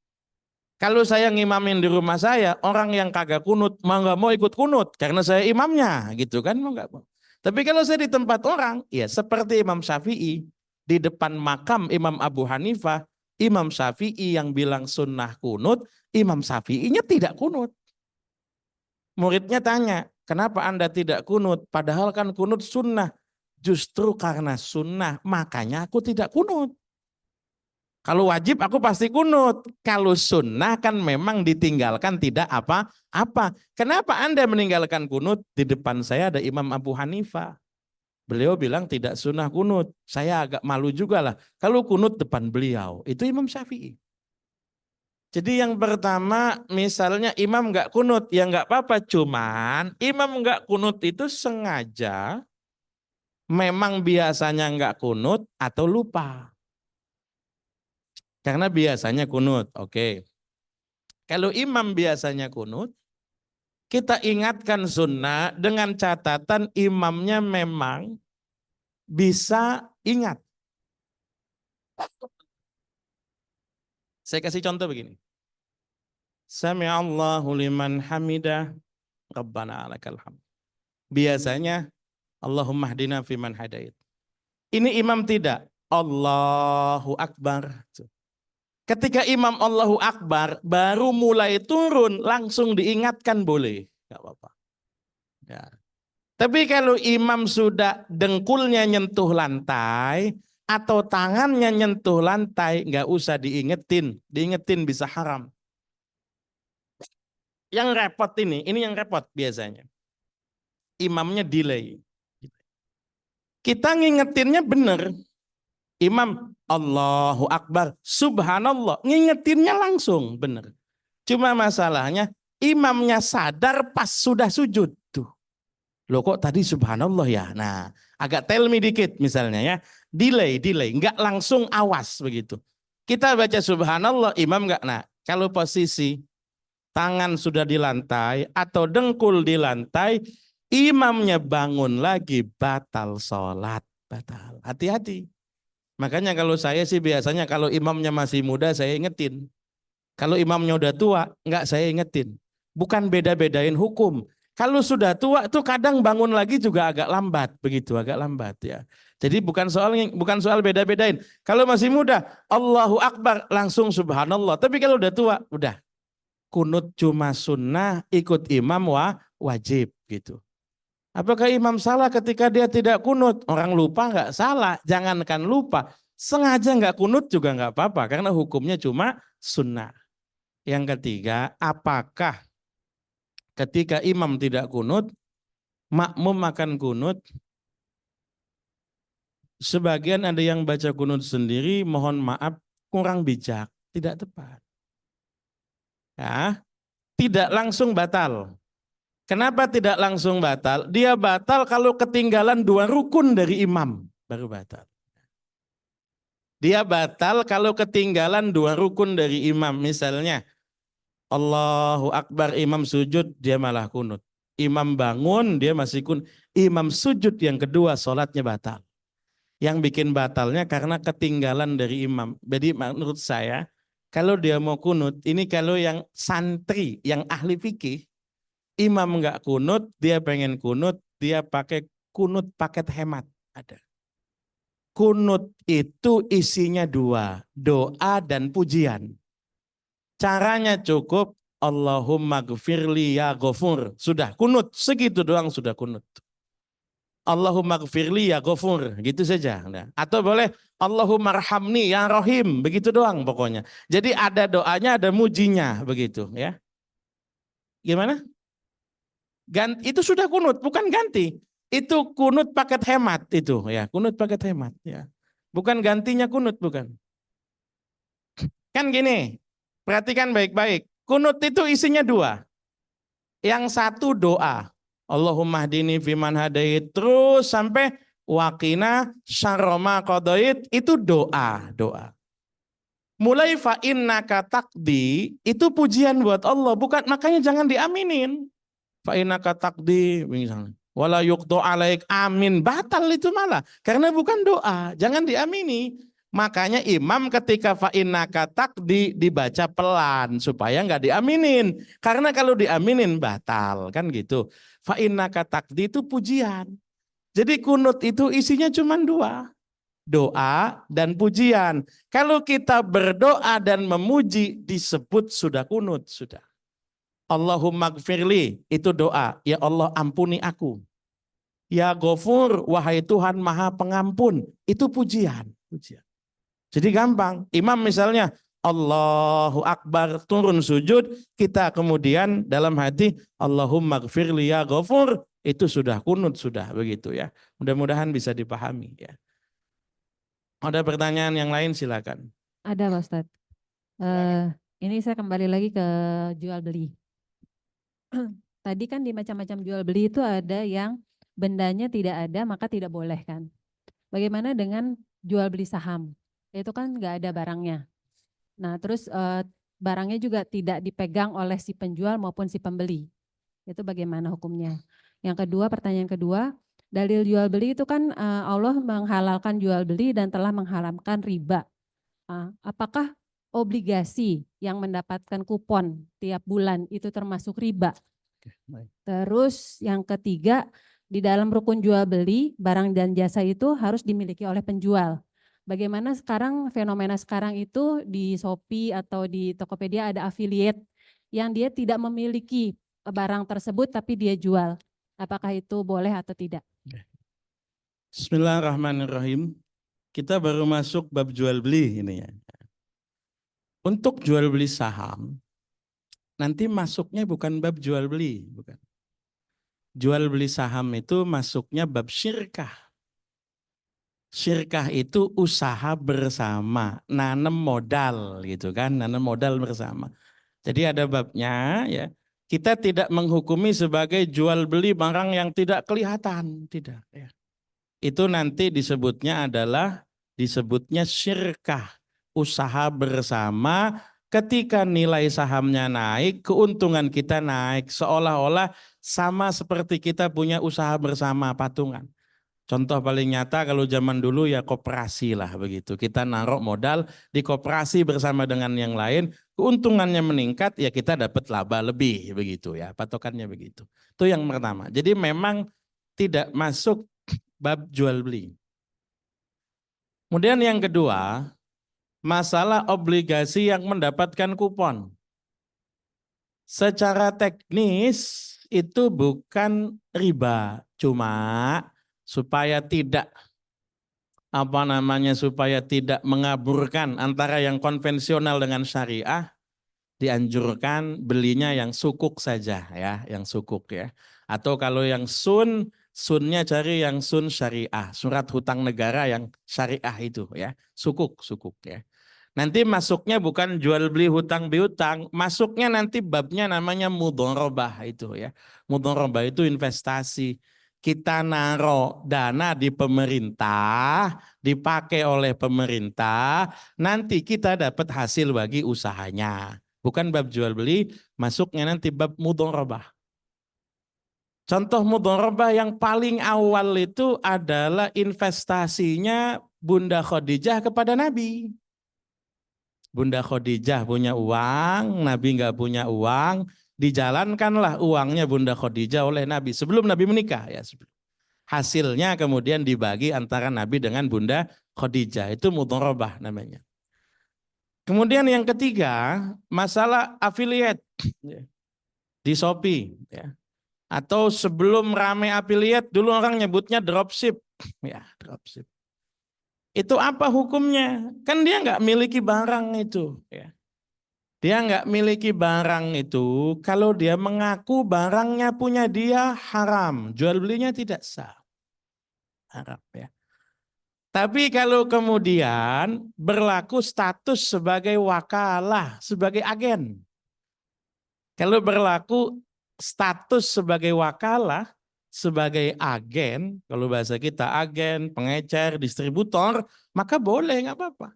Kalau saya ngimamin di rumah saya, orang yang kagak kunut mau nggak mau ikut kunut karena saya imamnya, gitu kan? Mau nggak mau. Tapi kalau saya di tempat orang, ya seperti Imam Syafi'i di depan makam Imam Abu Hanifah, Imam Syafi'i yang bilang sunnah kunut, Imam Syafi'inya tidak kunut. Muridnya tanya, kenapa Anda tidak kunut? Padahal kan kunut sunnah. Justru karena sunnah, makanya aku tidak kunut. Kalau wajib aku pasti kunut. Kalau sunnah kan memang ditinggalkan tidak apa-apa. Kenapa Anda meninggalkan kunut? Di depan saya ada Imam Abu Hanifah. Beliau bilang tidak sunnah kunut. Saya agak malu juga lah. Kalau kunut depan beliau, itu Imam Syafi'i. Jadi yang pertama misalnya imam nggak kunut, ya nggak apa-apa. Cuman imam nggak kunut itu sengaja, memang biasanya nggak kunut atau lupa. Karena biasanya kunut, oke. Kalau imam biasanya kunut, kita ingatkan sunnah dengan catatan imamnya memang bisa ingat. Saya kasih contoh begini. Sami'allahu liman hamidah, Rabbana lakal hamd. Biasanya Allahumma hdina fiman hadait. Ini imam tidak. Allahu Akbar. Ketika imam Allahu Akbar baru mulai turun langsung diingatkan boleh. Gak apa-apa. Ya. Tapi kalau imam sudah dengkulnya nyentuh lantai atau tangannya nyentuh lantai, nggak usah diingetin. Diingetin bisa haram. Yang repot ini yang repot biasanya. Imamnya delay. Kita ngingetinnya benar. Imam Allahu Akbar, Subhanallah, ngingetinnya langsung benar. Cuma masalahnya imamnya sadar pas sudah sujud tuh. Loh kok tadi Subhanallah ya? Nah, agak tell me dikit misalnya ya. Delay, nggak langsung awas begitu. Kita baca Subhanallah, imam nggak. Nah, kalau posisi tangan sudah di lantai atau dengkul di lantai, Imamnya bangun lagi, batal sholat. Batal. Hati-hati. Makanya kalau saya sih biasanya kalau imamnya masih muda saya ingetin. Kalau imamnya udah tua, enggak saya ingetin. Bukan beda-bedain hukum. Kalau sudah tua tuh kadang bangun lagi juga agak lambat, begitu, agak lambat ya. Jadi bukan soal beda-bedain. Kalau masih muda, Allahu Akbar langsung subhanallah. Tapi kalau udah tua, udah kunut cuma sunnah, ikut imam wajib gitu. Apakah imam salah ketika dia tidak kunut? Orang lupa nggak salah, jangankan lupa, sengaja nggak kunut juga nggak apa-apa karena hukumnya cuma sunnah. Yang ketiga, apakah ketika imam tidak kunut, makmum akan kunut? Sebagian ada yang baca kunut sendiri, mohon maaf, kurang bijak, tidak tepat. Ya, tidak langsung batal. Kenapa tidak langsung batal? Dia batal kalau ketinggalan 2 rukun dari imam, baru batal. Dia batal kalau ketinggalan 2 rukun dari imam. Misalnya, Allahu Akbar, imam sujud, dia malah kunut. Imam bangun, dia masih kunut. Imam sujud yang kedua, sholatnya batal. Yang bikin batalnya karena ketinggalan dari imam. Jadi menurut saya, kalau dia mau kunut, ini kalau yang santri, yang ahli fikih, imam enggak kunut, dia pengen kunut, dia pakai kunut paket hemat. Ada. Kunut itu isinya 2, doa dan pujian. Caranya cukup, Allahumma gfirli ya ghafur. Sudah kunut, segitu doang sudah kunut. Allahumma gfirli ya ghafur, gitu saja. Nah, atau boleh Allahumma arhamni ya rahim, begitu doang pokoknya. Jadi ada doanya, ada mujinya, begitu ya. Gimana? Itu sudah kunut, bukan ganti. Itu kunut paket hemat itu ya, kunut paket hemat ya. Bukan gantinya kunut, bukan. Kan gini, perhatikan baik-baik. Kunut itu isinya 2. Yang satu doa. Allahumma hdini fiman hadait, terus sampai waqina syarra ma qadait, itu doa. Mulai fa innaka taqdi, itu pujian buat Allah, bukan, makanya jangan diaminin. Fa innaka taqdi misalnya, wala yuqdu alaik, amin, batal itu malah karena bukan doa, jangan diamini. Makanya imam ketika fa innaka taqdi dibaca pelan supaya enggak diaminin, karena kalau diaminin batal kan gitu. Fa innaka taqdi itu pujian. Jadi kunut itu isinya cuma 2, doa dan pujian. Kalau kita berdoa dan memuji disebut sudah kunut, sudah. Allahumma gfirli, itu doa. Ya Allah ampuni aku. Ya Ghafur, wahai Tuhan maha pengampun. Itu pujian. Jadi gampang. Imam misalnya Allahu Akbar, turun sujud. Kita kemudian dalam hati Allahumma gfirli ya Ghafur. Itu sudah kunut, sudah begitu ya. Mudah-mudahan bisa dipahami ya. Ada pertanyaan yang lain silakan. Ada Pak Ustadz. Ini saya kembali lagi ke jual beli. Tadi kan di macam-macam jual beli itu ada yang bendanya tidak ada maka tidak boleh kan. Bagaimana dengan jual beli saham? Itu kan nggak ada barangnya. Nah terus barangnya juga tidak dipegang oleh si penjual maupun si pembeli. Itu bagaimana hukumnya? Yang kedua, pertanyaan kedua, dalil jual beli itu kan Allah menghalalkan jual beli dan telah mengharamkan riba. Apakah obligasi yang mendapatkan kupon tiap bulan itu termasuk riba? Terus yang ketiga, di dalam rukun jual beli barang dan jasa itu harus dimiliki oleh penjual. Bagaimana sekarang fenomena sekarang itu di Shopee atau di Tokopedia ada affiliate yang dia tidak memiliki barang tersebut tapi dia jual. Apakah itu boleh atau tidak? Bismillahirrahmanirrahim. Kita baru masuk bab jual beli ini ya. Untuk jual beli saham, nanti masuknya bukan bab jual beli, bukan. Jual beli saham itu masuknya bab syirkah. Syirkah itu usaha bersama, nanam modal gitu kan, nanam modal bersama. Jadi ada babnya ya. Kita tidak menghukumi sebagai jual beli barang yang tidak kelihatan, tidak ya. Itu nanti disebutnya syirkah. Usaha bersama, ketika nilai sahamnya naik, keuntungan kita naik, seolah-olah sama seperti kita punya usaha bersama patungan. Contoh paling nyata kalau zaman dulu ya koperasi lah begitu. Kita naruh modal di koperasi bersama dengan yang lain, keuntungannya meningkat ya kita dapat laba lebih begitu ya, patokannya begitu. Itu yang pertama. Jadi memang tidak masuk bab jual beli. Kemudian yang kedua, masalah obligasi yang mendapatkan kupon. Secara teknis itu bukan riba, cuma supaya tidak supaya tidak mengaburkan antara yang konvensional dengan syariah, dianjurkan belinya yang sukuk saja ya, yang sukuk ya. Atau kalau yang sunnya cari yang sun syariah, surat hutang negara yang syariah itu ya, sukuk ya. Nanti masuknya bukan jual beli hutang piutang, masuknya nanti babnya namanya mudharabah itu ya. Mudharabah itu investasi. Kita naruh dana di pemerintah, dipakai oleh pemerintah, nanti kita dapat hasil bagi usahanya. Bukan bab jual beli, masuknya nanti bab mudharabah. Contoh mudharabah yang paling awal itu adalah investasinya Bunda Khadijah kepada Nabi. Bunda Khadijah punya uang, Nabi nggak punya uang, dijalankanlah uangnya Bunda Khadijah oleh Nabi sebelum Nabi menikah ya. Hasilnya kemudian dibagi antara Nabi dengan Bunda Khadijah, itu mudharabah namanya. Kemudian yang ketiga, masalah affiliate di Shopee ya. Atau sebelum rame affiliate dulu orang nyebutnya dropship ya, dropship. Itu apa hukumnya? Kan dia nggak miliki barang itu. Ya. Dia nggak miliki barang itu, kalau dia mengaku barangnya punya dia haram, jual belinya tidak sah. Haram ya. Tapi kalau kemudian berlaku status sebagai wakalah, sebagai agen. Kalau berlaku status sebagai wakalah, sebagai agen, kalau bahasa kita agen, pengecer, distributor, maka boleh, nggak apa-apa.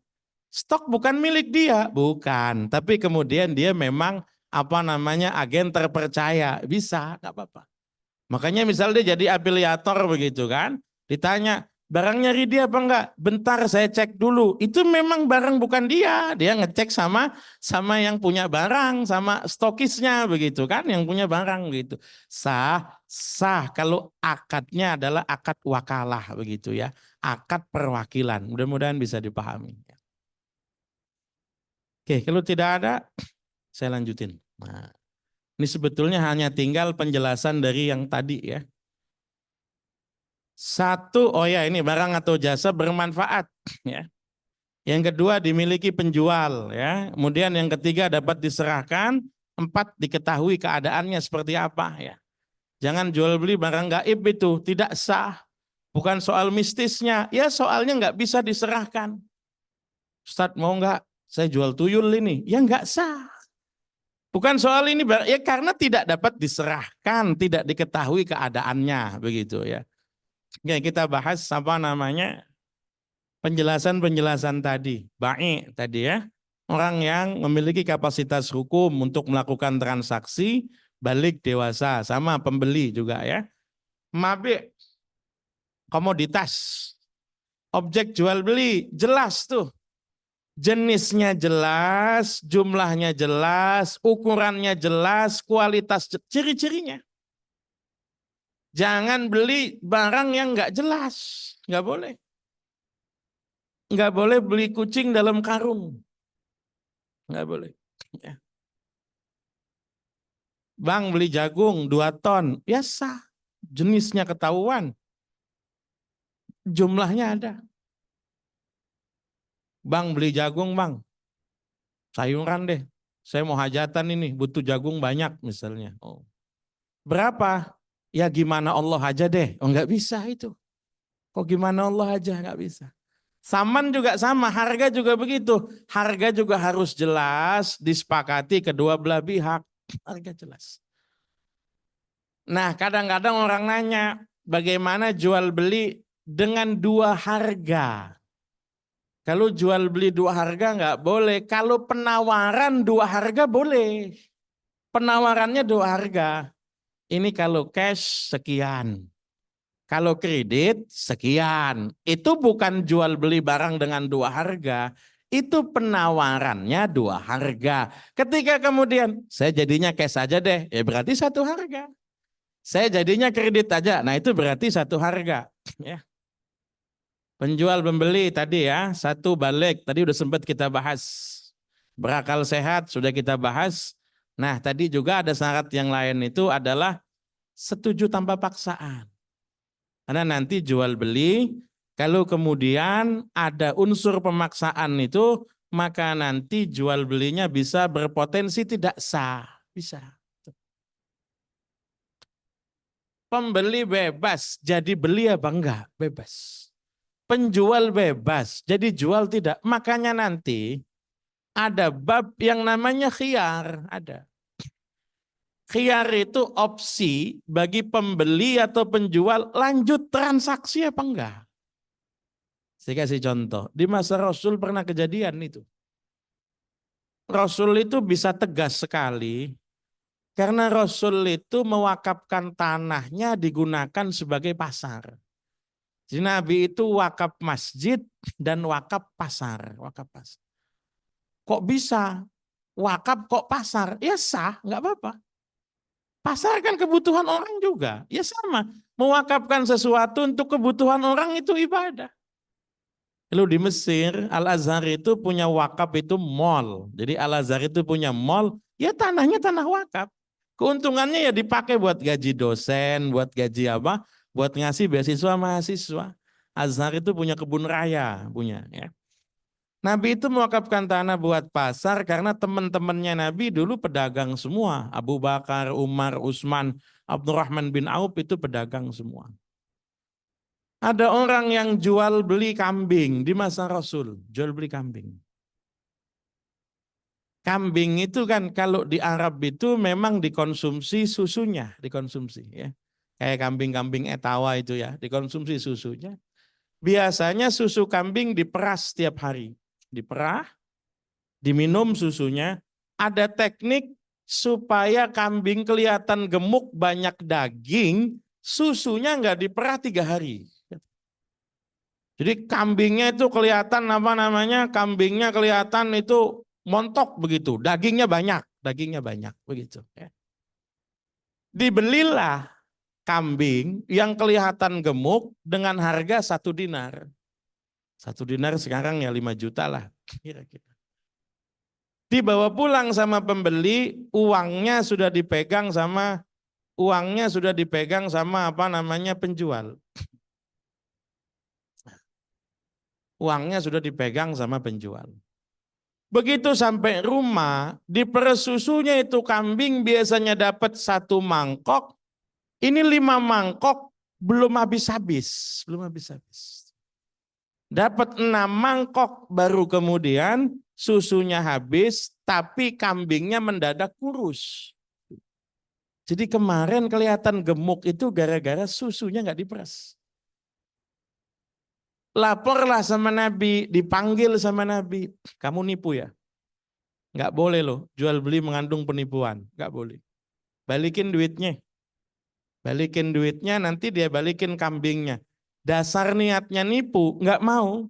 Stok bukan milik dia, bukan. Tapi kemudian dia memang agen terpercaya, bisa, nggak apa-apa. Makanya misalnya dia jadi afiliator begitu kan, ditanya barangnya dia apa enggak? Bentar saya cek dulu. Itu memang barang bukan dia, dia ngecek sama yang punya barang, sama stokisnya begitu kan, yang punya barang gitu. Sah kalau akadnya adalah akad wakalah begitu ya, akad perwakilan. Mudah-mudahan bisa dipahami. Oke, kalau tidak ada saya lanjutin. Nah, ini sebetulnya hanya tinggal penjelasan dari yang tadi ya. Satu, ini barang atau jasa bermanfaat ya. Yang kedua dimiliki penjual ya. Kemudian yang ketiga dapat diserahkan. 4 diketahui keadaannya seperti apa ya. Jangan jual beli barang gaib itu, tidak sah. Bukan soal mistisnya, ya soalnya nggak bisa diserahkan. Ustadz mau nggak saya jual tuyul ini? Ya nggak sah. Bukan soal ini ya karena tidak dapat diserahkan, tidak diketahui keadaannya begitu ya. Ya, kita bahas penjelasan tadi. Baik tadi ya. Orang yang memiliki kapasitas hukum untuk melakukan transaksi balik dewasa sama pembeli juga ya. Mabik komoditas. Objek jual beli jelas tuh. Jenisnya jelas, jumlahnya jelas, ukurannya jelas, kualitas ciri-cirinya. Jangan beli barang yang nggak jelas, nggak boleh. Nggak boleh beli kucing dalam karung, nggak boleh. Ya. Bang beli jagung 2 ton, ya sah, jenisnya ketahuan, jumlahnya ada. Bang beli jagung bang, sayuran deh, saya mau hajatan ini, butuh jagung banyak misalnya. Oh. Berapa? Ya gimana Allah aja deh. Oh nggak bisa itu. Kok gimana Allah aja nggak bisa. Saman juga sama, harga juga begitu. Harga juga harus jelas, disepakati kedua belah pihak. Harga jelas. Nah kadang-kadang orang nanya, bagaimana jual beli dengan 2 harga? Kalau jual beli 2 harga nggak boleh. Kalau penawaran 2 harga boleh. Penawarannya 2 harga. Ini kalau cash sekian. Kalau kredit sekian. Itu bukan jual beli barang dengan dua harga. Itu penawarannya dua harga. Ketika kemudian saya jadinya cash aja deh, ya berarti satu harga. Saya jadinya kredit aja, nah itu berarti satu harga. Ya. Penjual pembeli tadi ya, satu balik, tadi udah sempat kita bahas. Berakal sehat sudah kita bahas. Nah tadi juga ada syarat yang lain itu adalah setuju tanpa paksaan. Karena nanti jual beli, kalau kemudian ada unsur pemaksaan itu, maka nanti jual belinya bisa berpotensi tidak sah. Bisa. Pembeli bebas, jadi beli apa enggak? Bebas. Penjual bebas, jadi jual tidak. Makanya nanti ada bab yang namanya khiyar. Ada. Khiyar itu opsi bagi pembeli atau penjual lanjut transaksi apa enggak. Saya kasih contoh, di masa Rasul pernah kejadian itu. Rasul itu bisa tegas sekali, karena Rasul itu mewakafkan tanahnya digunakan sebagai pasar. Jadi Nabi itu wakaf masjid dan wakaf pasar. Wakaf pasar. Kok bisa? Wakaf kok pasar? Ya sah, nggak apa-apa. Pasar kan kebutuhan orang juga. Ya sama, mewakafkan sesuatu untuk kebutuhan orang itu ibadah. Lalu di Mesir, Al-Azhar itu punya wakaf itu mall. Jadi Al-Azhar itu punya mall, ya tanahnya tanah wakaf. Keuntungannya ya dipakai buat gaji dosen, buat gaji apa? Buat ngasih beasiswa mahasiswa. Azhar itu punya kebun raya, punya ya. Nabi itu mewakafkan tanah buat pasar karena teman-temannya Nabi dulu pedagang semua. Abu Bakar, Umar, Utsman, Abdurrahman bin Auf itu pedagang semua. Ada orang yang jual beli kambing di masa Rasul, jual beli kambing. Kambing itu kan kalau di Arab itu memang dikonsumsi susunya, dikonsumsi ya. Kayak kambing-kambing etawa itu ya, dikonsumsi susunya. Biasanya susu kambing diperas setiap hari. Diperah, diminum susunya. Ada teknik supaya kambing kelihatan gemuk, banyak daging, susunya nggak diperah 3 hari. Jadi kambingnya itu kelihatan apa namanya, kambingnya kelihatan itu montok begitu, dagingnya banyak begitu. Dibelilah kambing yang kelihatan gemuk dengan harga 1 dinar. 1 dinar sekarang ya 5 juta lah kira-kira. Dibawa pulang sama pembeli, uangnya sudah dipegang sama apa namanya penjual. Uangnya sudah dipegang sama penjual. Begitu sampai rumah, diperes susunya itu kambing biasanya dapat 1 mangkok, ini 5 mangkok belum habis-habis. Dapat 6 mangkok baru kemudian susunya habis, tapi kambingnya mendadak kurus. Jadi kemarin kelihatan gemuk itu gara-gara susunya nggak diperes. Laporlah sama Nabi, dipanggil sama Nabi. Kamu nipu ya? Nggak boleh loh, jual beli mengandung penipuan. Nggak boleh. Balikin duitnya. Nanti dia balikin kambingnya. Dasar niatnya nipu, nggak mau.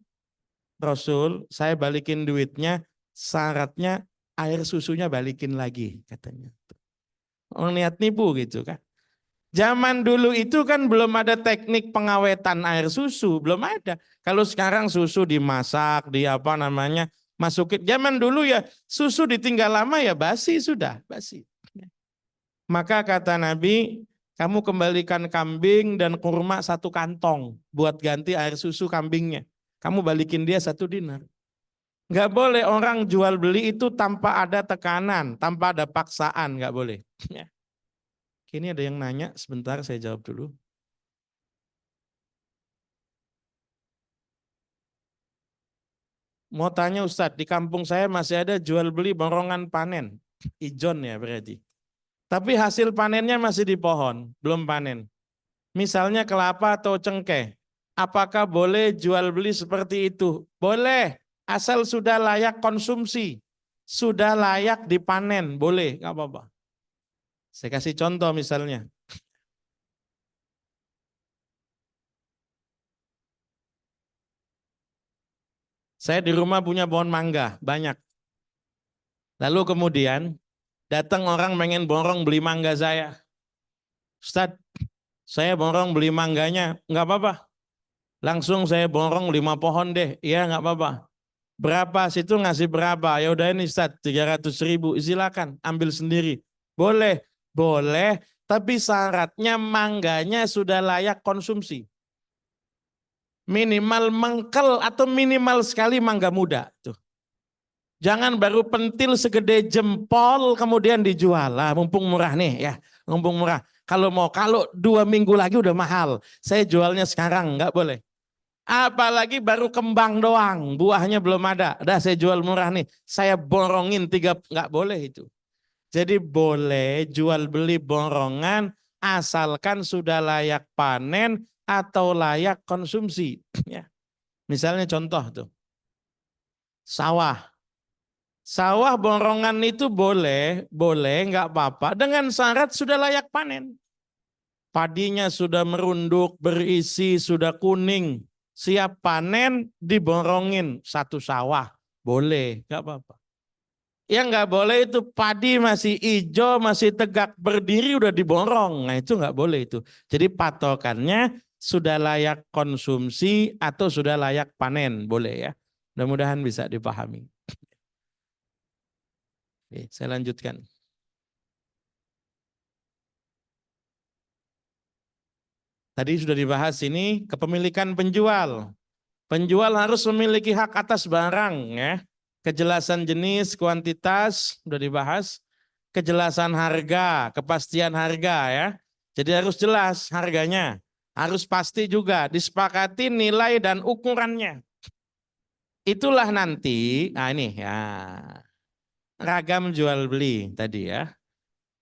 Rasul, saya balikin duitnya, syaratnya air susunya balikin lagi, katanya. Orang niat nipu gitu kan. Zaman dulu itu kan belum ada teknik pengawetan air susu, belum ada. Kalau sekarang susu dimasak, masukin. Zaman dulu ya susu ditinggal lama ya basi sudah, basi. Maka kata Nabi, kamu kembalikan kambing dan kurma 1 kantong buat ganti air susu kambingnya. Kamu balikin dia 1 dinar. Nggak boleh orang jual beli itu tanpa ada tekanan, tanpa ada paksaan, nggak boleh. Ini ada yang nanya, sebentar saya jawab dulu. Mau tanya Ustadz, di kampung saya masih ada jual beli borongan panen. Ijon ya berarti. Tapi hasil panennya masih di pohon, belum panen. Misalnya kelapa atau cengkeh. Apakah boleh jual beli seperti itu? Boleh, asal sudah layak konsumsi. Sudah layak dipanen, boleh, nggak apa-apa. Saya kasih contoh misalnya. Saya di rumah punya pohon mangga, banyak. Lalu kemudian datang orang pengen borong beli mangga saya. Ustadz, saya borong beli mangganya, nggak apa-apa. Langsung saya borong 5 pohon deh, iya nggak apa-apa. Berapa situ ngasih berapa? Ya udah ini Ustadz 300.000, silakan ambil sendiri. Boleh, boleh, tapi syaratnya mangganya sudah layak konsumsi. Minimal mengkel atau minimal sekali mangga muda. Tuh. Jangan baru pentil segede jempol kemudian dijual. Lah, mumpung murah nih ya, mumpung murah. Kalau 2 minggu lagi udah mahal. Saya jualnya sekarang, nggak boleh. Apalagi baru kembang doang, buahnya belum ada. Udah saya jual murah nih, saya borongin 3, nggak boleh itu. Jadi boleh jual beli borongan asalkan sudah layak panen atau layak konsumsi. Ya. Misalnya contoh tuh, sawah. Sawah borongan itu boleh nggak apa-apa dengan syarat sudah layak panen. Padinya sudah merunduk, berisi, sudah kuning, siap panen, diborongin 1 sawah. Boleh, nggak apa-apa. Yang nggak boleh itu padi masih hijau, masih tegak berdiri udah diborong. Nah itu nggak boleh itu. Jadi patokannya sudah layak konsumsi atau sudah layak panen. Boleh ya. Mudah-mudahan bisa dipahami. Oke, saya lanjutkan. Tadi sudah dibahas ini kepemilikan penjual. Penjual harus memiliki hak atas barang ya. Kejelasan jenis, kuantitas sudah dibahas. Kejelasan harga, kepastian harga ya. Jadi harus jelas harganya. Harus pasti juga disepakati nilai dan ukurannya. Itulah nanti, nah ini ya. Ragam jual beli tadi ya.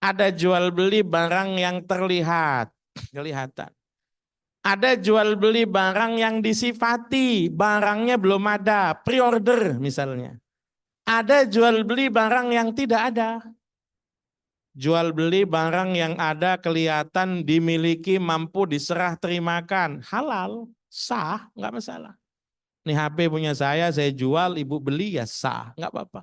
Ada jual beli barang yang terlihat, kelihatan. Ada jual beli barang yang disifati, barangnya belum ada, pre-order misalnya. Ada jual beli barang yang tidak ada. Jual beli barang yang ada kelihatan dimiliki, mampu diserah terimakan, halal, sah, nggak masalah. Ini HP punya saya jual, ibu beli ya sah, nggak apa-apa.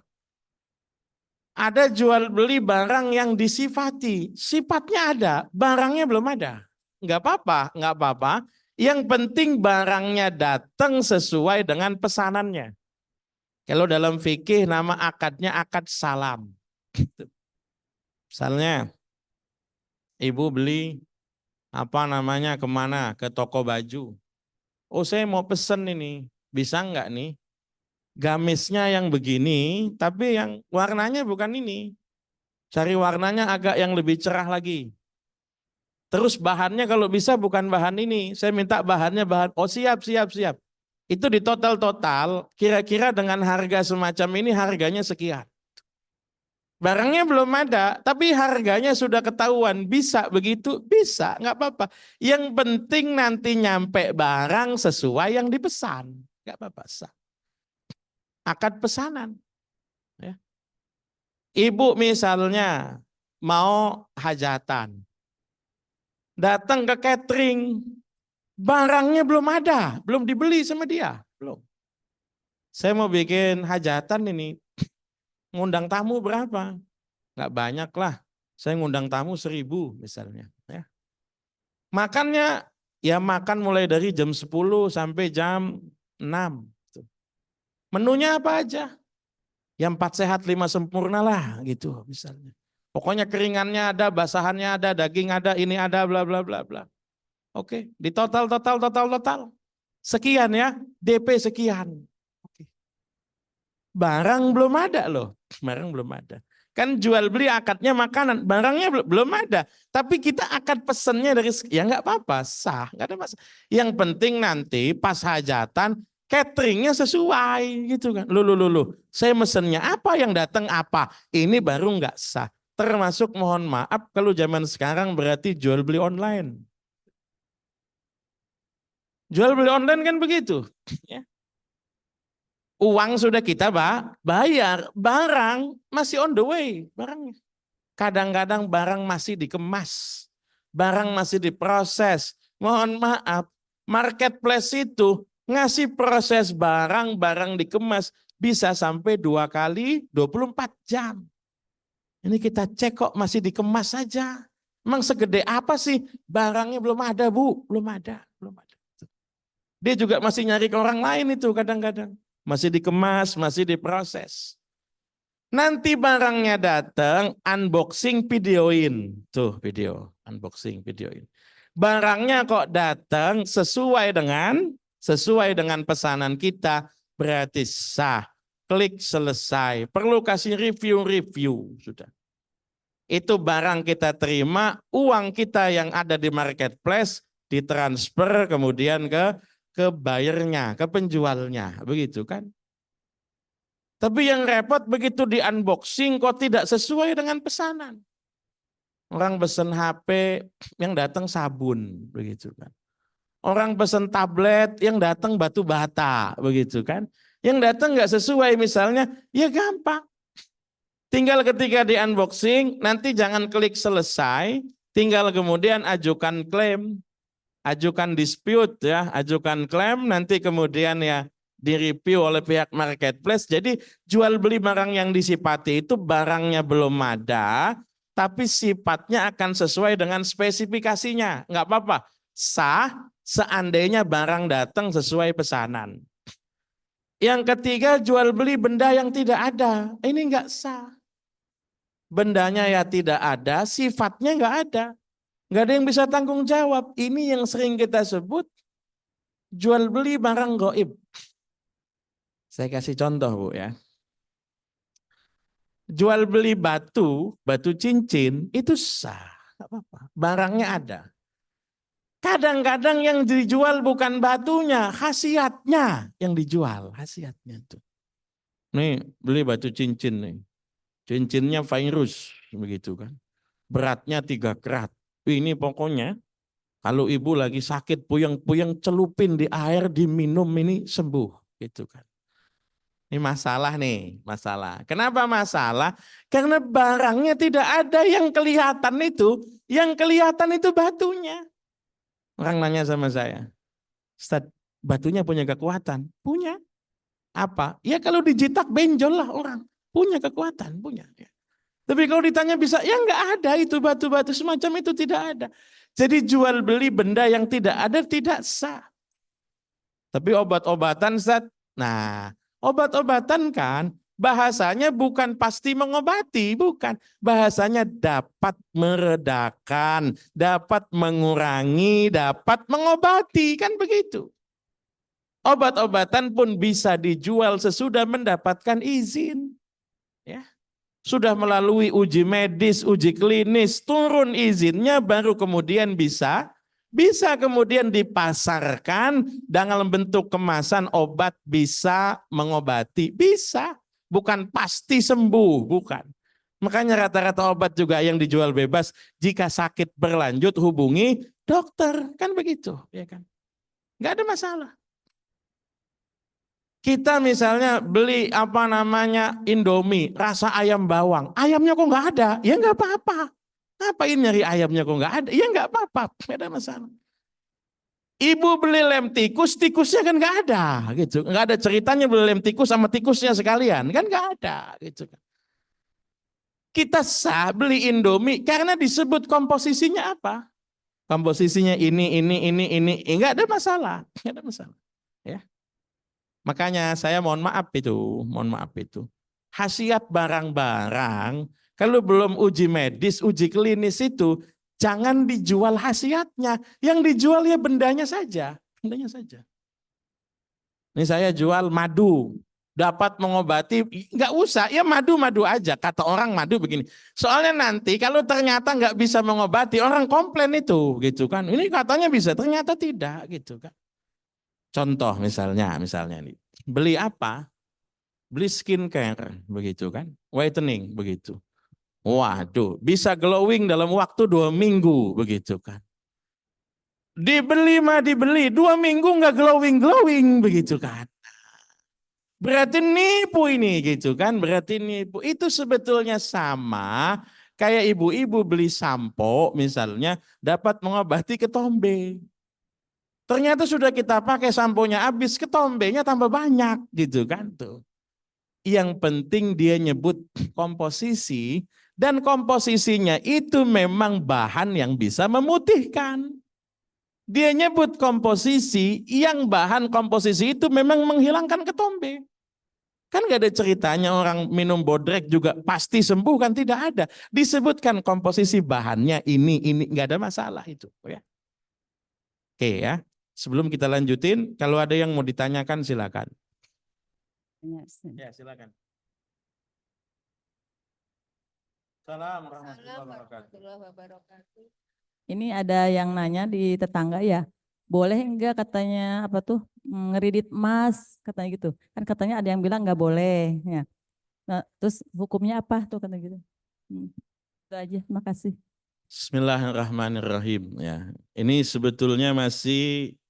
Ada jual beli barang yang disifati, sifatnya ada, barangnya belum ada. Nggak apa-apa, nggak apa-apa. Yang penting barangnya datang sesuai dengan pesanannya. Kalau dalam fikih nama akadnya akad salam. Misalnya, ibu beli kemana? Ke toko baju. Oh saya mau pesen ini, bisa nggak nih? Gamisnya yang begini, tapi yang warnanya bukan ini. Cari warnanya agak yang lebih cerah lagi. Terus bahannya kalau bisa bukan bahan ini. Saya minta bahannya oh siap. Itu di total, kira-kira dengan harga semacam ini harganya sekian. Barangnya belum ada, tapi harganya sudah ketahuan. Bisa begitu? Bisa, nggak apa-apa. Yang penting nanti nyampe barang sesuai yang dipesan. Nggak apa-apa, sah. Akad pesanan. Ya. Ibu misalnya mau hajatan. Datang ke catering. Barangnya belum ada, belum dibeli sama dia. Belum. Saya mau bikin hajatan ini. Ngundang tamu berapa? Nggak banyak lah. Saya ngundang tamu 1.000 misalnya. Ya. Makannya ya makan mulai dari jam 10 sampai jam 6. Menunya apa aja? Yang 4 sehat 5 sempurna lah gitu misalnya. Pokoknya keringannya ada, basahannya ada, daging ada, ini ada, bla bla bla bla. Oke, di total. Sekian ya, DP sekian. Oke. Barang belum ada loh, barang belum ada. Kan jual beli akadnya makanan, barangnya belum ada. Tapi kita akad pesennya dari, ya nggak apa-apa, sah, nggak ada masalah. Yang penting nanti pas hajatan, cateringnya sesuai gitu kan. Loh. Saya mesennya apa, yang datang apa. Ini baru nggak sah. Termasuk mohon maaf kalau zaman sekarang berarti jual beli online. Jual beli online kan begitu. Ya. Uang sudah kita bayar, barang masih on the way. Barangnya. Kadang-kadang barang masih dikemas, barang masih diproses. Mohon maaf, marketplace itu Ngasih proses barang dikemas bisa sampai 2 kali 24 jam. Ini kita cek kok masih dikemas saja. Emang segede apa sih? Barangnya belum ada, Bu. Belum ada. Dia juga masih nyari ke orang lain itu kadang-kadang. Masih dikemas, masih diproses. Nanti barangnya datang, unboxing videoin. Tuh video, unboxing videoin. Barangnya kok datang sesuai dengan pesanan kita, berarti sah. Klik selesai. Perlu kasih review, sudah. Itu barang kita terima, uang kita yang ada di marketplace ditransfer kemudian ke buyernya, ke penjualnya, begitu kan? Tapi yang repot begitu di unboxing kok tidak sesuai dengan pesanan. Orang pesen HP yang datang sabun, begitu kan? Orang pesen tablet yang datang batu bata, begitu kan? Yang datang nggak sesuai misalnya, ya gampang. Tinggal ketika di unboxing, nanti jangan klik selesai, tinggal kemudian ajukan klaim, ajukan dispute ya, ajukan klaim, nanti kemudian ya direview oleh pihak marketplace. Jadi jual beli barang yang disipati itu barangnya belum ada, tapi sifatnya akan sesuai dengan spesifikasinya. Enggak apa-apa, sah seandainya barang datang sesuai pesanan. Yang ketiga, jual beli benda yang tidak ada, ini enggak sah. Bendanya ya tidak ada, sifatnya enggak ada. Enggak ada yang bisa tanggung jawab. Ini yang sering kita sebut jual beli barang gaib. Saya kasih contoh Bu ya. Jual beli batu cincin itu sah, enggak apa-apa. Barangnya ada. Kadang-kadang yang dijual bukan batunya, khasiatnya yang dijual, khasiatnya tuh. Nih, beli batu cincin nih. Cincinnya virus begitu kan. Beratnya 3 karat. Ini pokoknya kalau ibu lagi sakit puyeng-puyeng celupin di air diminum ini sembuh gitu kan. Ini masalah nih, masalah. Kenapa masalah? Karena barangnya tidak ada yang kelihatan itu. Yang kelihatan itu batunya. Orang nanya sama saya, Ustaz, batunya punya kekuatan? Punya. Apa? Ya kalau dijitak benjol lah orang. Punya kekuatan, punya. Tapi kalau ditanya bisa, ya enggak ada itu batu-batu semacam itu tidak ada. Jadi jual beli benda yang tidak ada tidak sah. Tapi obat-obatan Ustaz, nah obat-obatan kan bahasanya bukan pasti mengobati, bukan. Bahasanya dapat meredakan, dapat mengurangi, dapat mengobati, kan begitu. Obat-obatan pun bisa dijual sesudah mendapatkan izin. Ya. Sudah melalui uji medis, uji klinis, turun izinnya baru kemudian bisa kemudian dipasarkan dalam bentuk kemasan obat bisa mengobati, bisa. Bukan pasti sembuh, bukan. Makanya rata-rata obat juga yang dijual bebas, jika sakit berlanjut hubungi dokter, kan begitu, ya kan? Nggak ada masalah. Kita misalnya beli Indomie rasa ayam bawang, ayamnya kok nggak ada, ya nggak apa-apa. Ngapain nyari ayamnya kok nggak ada, ya nggak apa-apa, nggak ada masalah. Ibu beli lem tikus, tikusnya kan nggak ada, gitu. Nggak ada ceritanya beli lem tikus sama tikusnya sekalian, kan nggak ada, gitu. Kita sah beli Indomie karena disebut komposisinya apa? Komposisinya ini, nggak ada masalah, nggak ada masalah, ya. Makanya saya mohon maaf itu. Khasiat barang-barang kalau belum uji medis, uji klinis itu jangan dijual khasiatnya. Yang dijual ya bendanya saja, Ini saya jual madu, dapat mengobati, nggak usah, ya madu-madu aja. Kata orang madu begini. Soalnya nanti kalau ternyata nggak bisa mengobati, orang komplain itu, gitu kan. Ini katanya bisa, ternyata tidak, gitu kan. Contoh misalnya nih, beli apa? Beli skincare, begitu kan? Whitening, begitu. Waduh, bisa glowing dalam waktu 2 minggu, begitu kan? Dibeli 2 minggu nggak glowing, begitu kan? Berarti nipu ini, gitu kan? Berarti nipu. Itu sebetulnya sama kayak ibu-ibu beli sampo, misalnya dapat mengobati ketombe. Ternyata sudah kita pakai samponya habis, ketombenya tambah banyak gitu kan tuh. Yang penting dia nyebut komposisi, dan komposisinya itu memang bahan yang bisa memutihkan. Dia nyebut komposisi yang bahan komposisi itu memang menghilangkan ketombe. Kan gak ada ceritanya orang minum bodrek juga pasti sembuh, kan tidak ada. Disebutkan komposisi bahannya ini gak ada masalah itu. Ya. Oke ya, sebelum kita lanjutin, kalau ada yang mau ditanyakan silakan. Tanya, Ustaz. Ya silakan. Assalamualaikum warahmatullahi wabarakatuh. Ini ada yang nanya di tetangga ya, boleh enggak katanya apa tuh ngeridit emas katanya gitu. Kan katanya ada yang bilang enggak boleh ya. Nah, terus hukumnya apa tuh katanya gitu. Itu aja, makasih. Bismillahirrahmanirrahim ya. Ini sebetulnya masih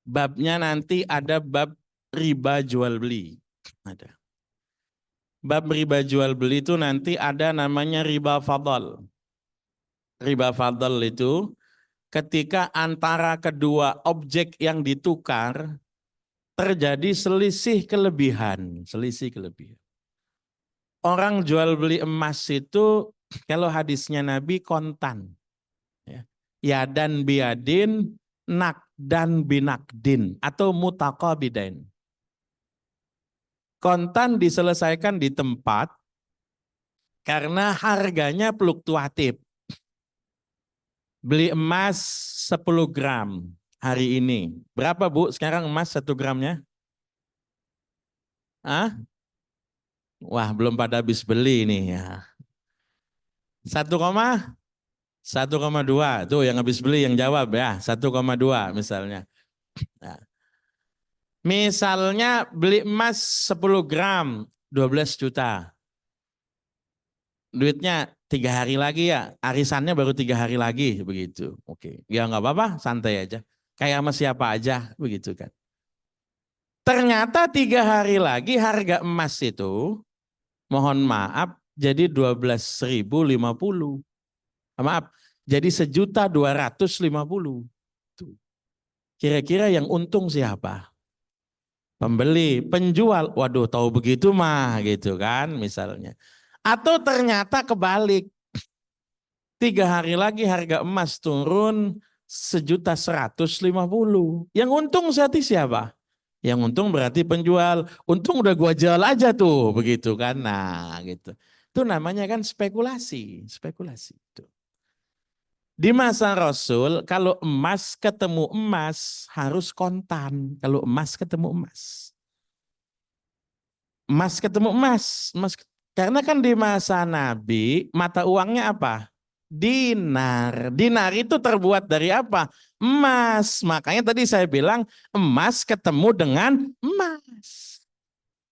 babnya nanti ada bab riba jual beli. Ada. Bab riba jual beli itu nanti ada namanya riba fadl. Riba fadl itu ketika antara kedua objek yang ditukar terjadi selisih kelebihan. Orang jual beli emas itu kalau hadisnya Nabi kontan. Yadan biadin, nakdan binakdin atau mutaqabidain. Kontan diselesaikan di tempat karena harganya fluktuatif. Beli emas 10 gram hari ini. Berapa Bu sekarang emas 1 gramnya? Wah belum pada habis beli ini ya. 1,2 tuh yang habis beli yang jawab ya, 1,2 misalnya. Nah. Misalnya beli emas 10 gram 12 juta. Duitnya 3 hari lagi ya, arisannya baru 3 hari lagi begitu. Oke, ya nggak apa-apa, santai aja. Kayak sama siapa aja begitu kan. Ternyata 3 hari lagi harga emas itu, mohon maaf, jadi 12.050. Maaf, jadi 1.250.000. Kira-kira yang untung siapa? Pembeli, penjual. Waduh, tahu begitu mah gitu kan misalnya. Atau ternyata kebalik. 3 hari lagi harga emas turun 1.150.000. Yang untung siapa? Yang untung berarti penjual. Untung udah gua jual aja tuh begitu kan. Nah, gitu. Itu namanya kan spekulasi. Tuh. Di masa Rasul, kalau emas ketemu emas harus kontan. Kalau emas ketemu emas. Emas ketemu emas. Karena kan di masa Nabi, mata uangnya apa? Dinar. Dinar itu terbuat dari apa? Emas. Makanya tadi saya bilang emas ketemu dengan emas.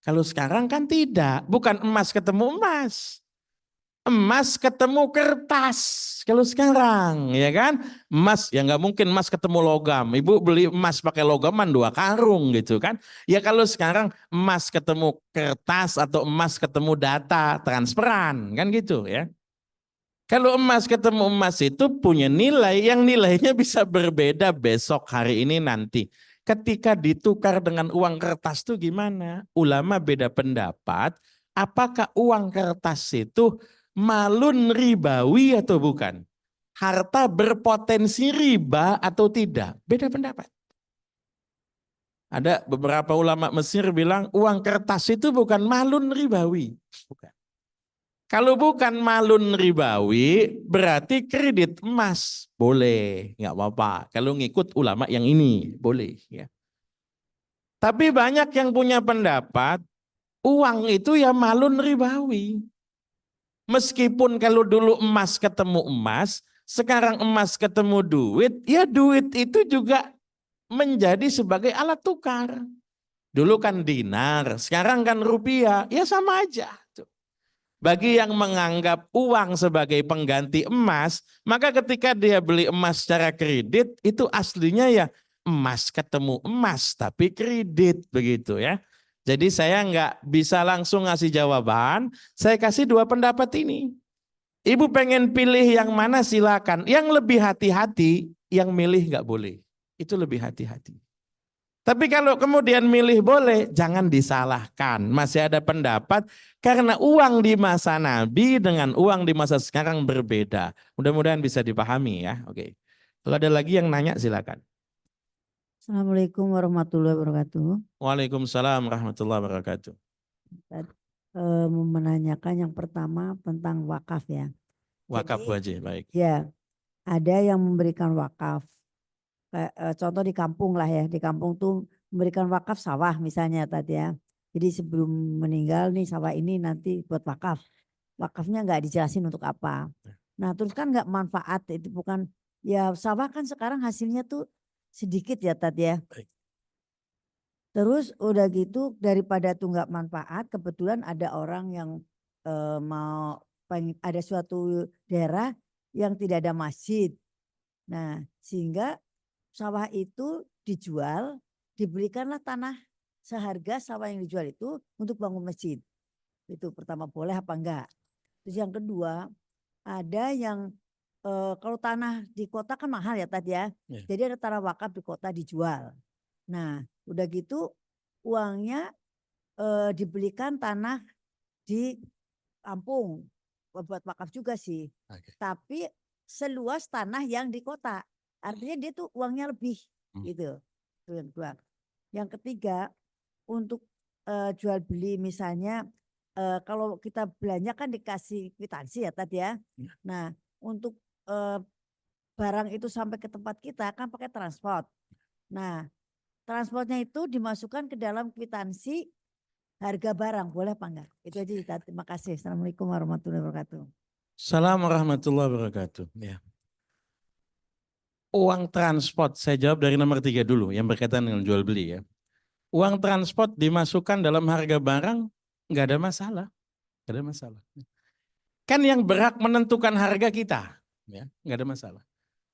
Kalau sekarang kan tidak. Bukan emas ketemu emas. Emas ketemu kertas kalau sekarang, ya kan? Emas ya nggak mungkin emas ketemu logam. Ibu beli emas pakai logaman 2 karung gitu kan? Ya kalau sekarang emas ketemu kertas atau emas ketemu data transferan kan gitu ya? Kalau emas ketemu emas itu punya nilai yang nilainya bisa berbeda besok, hari ini, nanti. Ketika ditukar dengan uang kertas itu gimana? Ulama beda pendapat. Apakah uang kertas itu malun ribawi atau bukan? Harta berpotensi riba atau tidak? Beda pendapat. Ada beberapa ulama Mesir bilang uang kertas itu bukan malun ribawi. Bukan. Kalau bukan malun ribawi berarti kredit emas. Boleh, nggak apa-apa. Kalau ngikut ulama yang ini, boleh. Ya. Tapi banyak yang punya pendapat uang itu ya malun ribawi. Meskipun kalau dulu emas ketemu emas, sekarang emas ketemu duit, ya duit itu juga menjadi sebagai alat tukar. Dulu kan dinar, sekarang kan rupiah, ya sama aja. Bagi yang menganggap uang sebagai pengganti emas, maka ketika dia beli emas secara kredit, itu aslinya ya emas ketemu emas, tapi kredit begitu ya. Jadi saya nggak bisa langsung ngasih jawaban, saya kasih 2 pendapat ini. Ibu pengen pilih yang mana silakan. Yang lebih hati-hati, yang milih nggak boleh. Itu lebih hati-hati. Tapi kalau kemudian milih boleh, jangan disalahkan. Masih ada pendapat karena uang di masa Nabi dengan uang di masa sekarang berbeda. Mudah-mudahan bisa dipahami ya. Oke. Kalau ada lagi yang nanya silakan. Assalamualaikum warahmatullahi wabarakatuh. Waalaikumsalam warahmatullahi wabarakatuh. Menanyakan yang pertama tentang wakaf ya. Wakaf Jadi, wajib, baik. ya, ada yang memberikan wakaf. Contoh di kampung lah ya, di kampung tuh memberikan wakaf sawah misalnya tadi ya. Jadi sebelum meninggal nih sawah ini nanti buat wakaf. Wakafnya nggak dijelasin untuk apa. Nah terus kan nggak manfaat, itu bukan, ya sawah kan sekarang hasilnya tuh sedikit ya tadi ya. Baik. Terus udah gitu daripada tuh nggak manfaat, kebetulan ada orang yang mau ada suatu daerah yang tidak ada masjid. Nah sehingga sawah itu dijual, diberikanlah tanah seharga sawah yang dijual itu untuk bangun masjid. Itu pertama, boleh apa enggak. Terus yang kedua, ada yang kalau tanah di kota kan mahal ya tadi ya. Ya. Jadi ada tanah wakaf di kota dijual. Nah udah gitu uangnya dibelikan tanah di kampung buat wakaf juga sih. Oke. Tapi seluas tanah yang di kota. Artinya dia tuh uangnya lebih gitu. Itu yang kedua. Yang ketiga, untuk jual beli misalnya kalau kita belanja kan dikasih kwitansi ya tadi ya. Nah, untuk barang itu sampai ke tempat kita kan pakai transport. Nah, transportnya itu dimasukkan ke dalam kwitansi harga barang, boleh apa enggak? Itu aja. Terima kasih. Assalamualaikum warahmatullahi wabarakatuh. Assalamualaikum warahmatullahi wabarakatuh. Ya. Uang transport, saya jawab dari nomor 3 dulu yang berkaitan dengan jual beli ya. Uang transport dimasukkan dalam harga barang, nggak ada masalah. Nggak ada masalah. Kan yang berhak menentukan harga kita, ya, nggak ada masalah.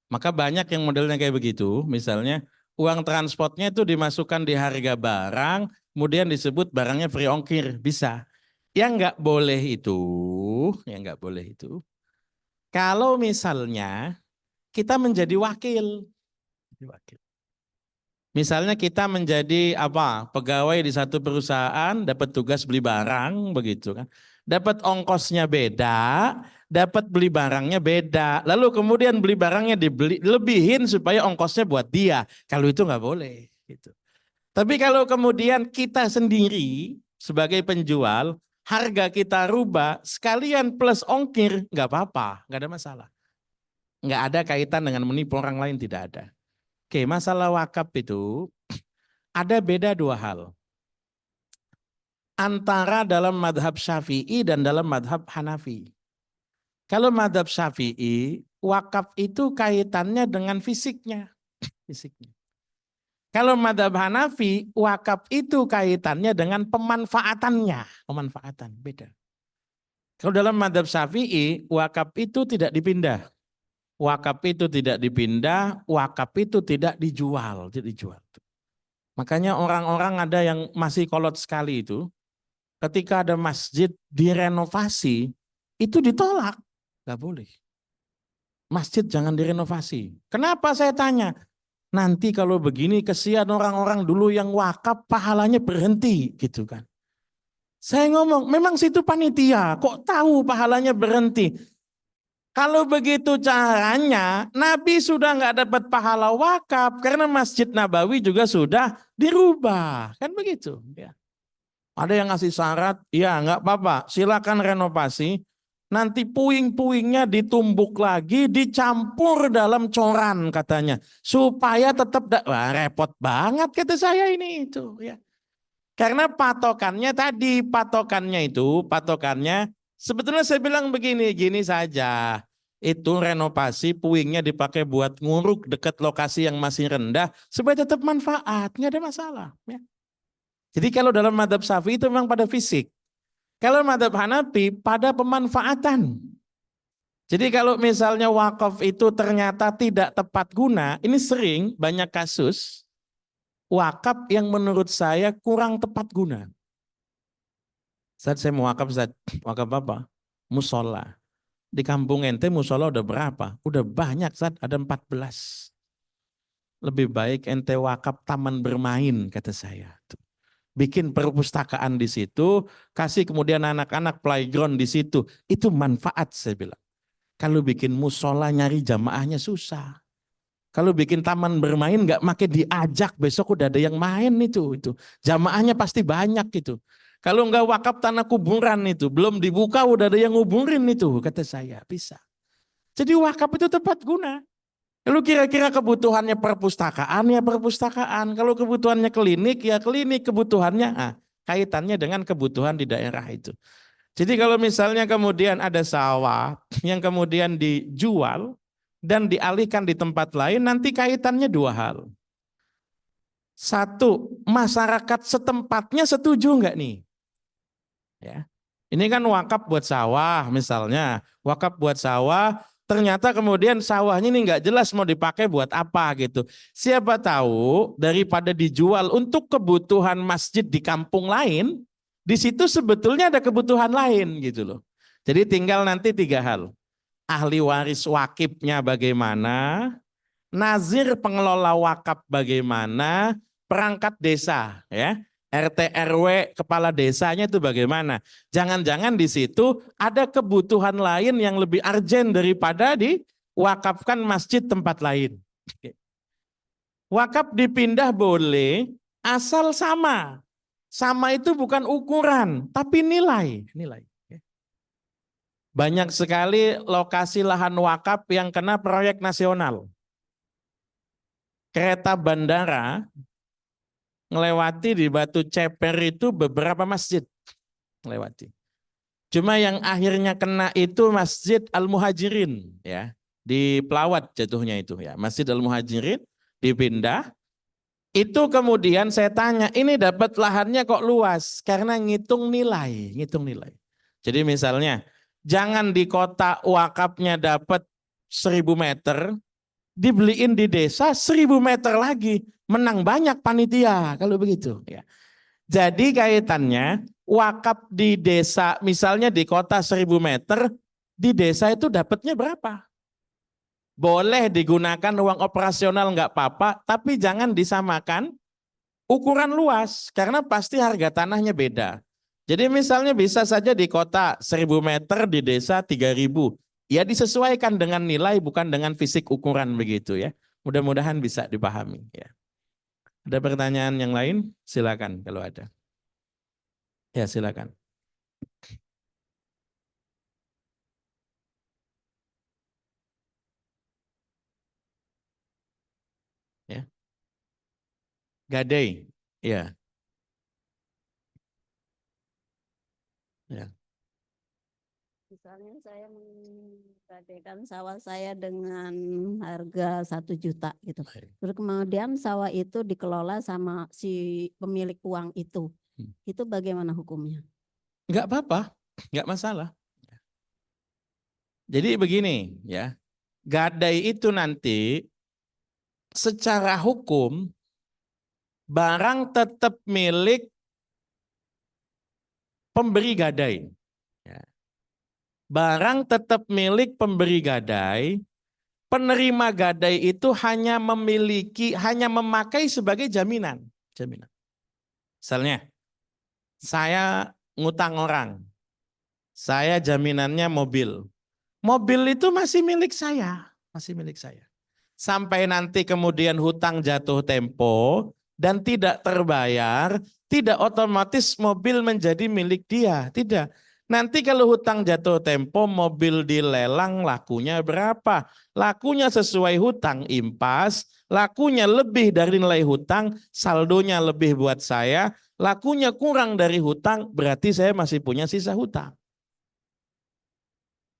Maka banyak yang modelnya kayak begitu, misalnya uang transportnya itu dimasukkan di harga barang, kemudian disebut barangnya free ongkir, bisa. Yang nggak boleh itu, kalau misalnya kita menjadi wakil. Misalnya kita menjadi pegawai di satu perusahaan, dapat tugas beli barang begitu kan. Dapat ongkosnya beda, dapat beli barangnya beda. Lalu kemudian beli barangnya dilebihin supaya ongkosnya buat dia. Kalau itu nggak boleh gitu. Tapi kalau kemudian kita sendiri sebagai penjual, harga kita rubah sekalian plus ongkir, nggak apa-apa, nggak ada masalah. Nggak ada kaitan dengan menipu orang lain, tidak ada. Oke, masalah wakaf itu ada beda 2 hal. Antara dalam madhab Syafi'i dan dalam madhab Hanafi. Kalau madhab Syafi'i, wakaf itu kaitannya dengan fisiknya. Kalau madhab Hanafi, wakaf itu kaitannya dengan pemanfaatannya. Pemanfaatan, beda. Kalau dalam madhab Syafi'i, wakaf itu tidak dipindah. Wakaf itu tidak dipindah, wakaf itu tidak dijual. Makanya orang-orang ada yang masih kolot sekali itu, ketika ada masjid direnovasi, itu ditolak. Gak boleh. Masjid jangan direnovasi. Kenapa saya tanya? Nanti kalau begini kesian orang-orang dulu yang wakaf pahalanya berhenti gitu kan. Saya ngomong, memang situ panitia, kok tahu pahalanya berhenti? Kalau begitu caranya, Nabi sudah nggak dapat pahala wakaf karena Masjid Nabawi juga sudah dirubah, kan begitu? Ya. Ada yang ngasih syarat, ya nggak apa-apa, silakan renovasi. Nanti puing-puingnya ditumbuk lagi, dicampur dalam coran katanya, supaya tetap wah, repot banget kata saya ini itu. Ya. Karena patokannya sebetulnya saya bilang begini, gini saja. Itu renovasi puingnya dipakai buat nguruk dekat lokasi yang masih rendah supaya tetap manfaat, nggak ada masalah. Ya. Jadi kalau dalam madhab Syafi'i itu memang pada fisik. Kalau madhab Hanafi pada pemanfaatan. Jadi kalau misalnya wakaf itu ternyata tidak tepat guna, ini sering banyak kasus wakaf yang menurut saya kurang tepat guna. Saat saya mau wakaf, wakaf apa? Musola. Di kampung ente musola udah berapa? Udah banyak, Zat, ada 14. Lebih baik ente wakaf taman bermain, kata saya. Bikin perpustakaan di situ, kasih kemudian anak-anak playground di situ. Itu manfaat, saya bilang. Kalau bikin musola nyari jamaahnya susah. Kalau bikin taman bermain nggak makin diajak, besok udah ada yang main itu. Jamaahnya pasti banyak itu. Kalau nggak wakaf tanah kuburan itu, belum dibuka udah ada yang nguburin itu, kata saya. Bisa. Jadi wakaf itu tepat guna. Kalau kira-kira kebutuhannya perpustakaan, ya perpustakaan. Kalau kebutuhannya klinik, ya klinik. Kebutuhannya kaitannya dengan kebutuhan di daerah itu. Jadi kalau misalnya kemudian ada sawah yang kemudian dijual dan dialihkan di tempat lain, nanti kaitannya dua hal. Satu, masyarakat setempatnya setuju enggak nih? Ya. Ini kan wakaf buat sawah misalnya, wakaf buat sawah, ternyata kemudian sawahnya ini enggak jelas mau dipakai buat apa gitu. Siapa tahu daripada dijual untuk kebutuhan masjid di kampung lain, di situ sebetulnya ada kebutuhan lain gitu loh. Jadi tinggal nanti 3 hal. Ahli waris wakifnya bagaimana, nazir pengelola wakaf bagaimana, perangkat desa ya, RT RW kepala desanya itu bagaimana. Jangan-jangan di situ ada kebutuhan lain yang lebih urgent daripada diwakafkan masjid tempat lain. Wakaf dipindah boleh asal sama. Sama itu bukan ukuran, tapi nilai. Banyak sekali lokasi lahan wakaf yang kena proyek nasional. Kereta bandara ngelewati di Batu Ceper itu beberapa masjid ngelewati. Cuma yang akhirnya kena itu Masjid Al-Muhajirin ya, di Pelawat jatuhnya itu ya. Masjid Al-Muhajirin dipindah. Itu kemudian saya tanya, ini dapat lahannya kok luas? Karena ngitung nilai. Jadi misalnya jangan di kota wakafnya dapat 1000 meter, dibeliin di desa 1000 meter lagi, menang banyak panitia kalau begitu. Ya. Jadi kaitannya wakaf di desa, misalnya di kota 1000 meter, di desa itu dapatnya berapa? Boleh digunakan uang operasional nggak apa-apa, tapi jangan disamakan ukuran luas, karena pasti harga tanahnya beda. Jadi misalnya bisa saja di kota 1000 meter, di desa 3000. Ya disesuaikan dengan nilai, bukan dengan fisik ukuran begitu ya. Mudah-mudahan bisa dipahami. Ya. Ada pertanyaan yang lain? Silakan kalau ada. Ya silakan. Ya. Gadai. Ya. Ya. Misalnya saya menggadaikan sawah saya dengan harga 1 juta gitu. Terus kemudian sawah itu dikelola sama si pemilik uang itu. Itu bagaimana hukumnya? Enggak apa-apa, enggak masalah. Jadi begini ya, gadai itu nanti secara hukum barang tetap milik pemberi gadai. Barang tetap milik pemberi gadai, penerima gadai itu hanya memakai sebagai jaminan. Misalnya, saya ngutang orang, saya jaminannya mobil. Mobil itu masih milik saya. Sampai nanti kemudian hutang jatuh tempo dan tidak terbayar, tidak otomatis mobil menjadi milik dia, tidak. Nanti kalau hutang jatuh tempo, mobil dilelang, lakunya berapa? Lakunya sesuai hutang impas, lakunya lebih dari nilai hutang, saldonya lebih buat saya, lakunya kurang dari hutang, berarti saya masih punya sisa hutang.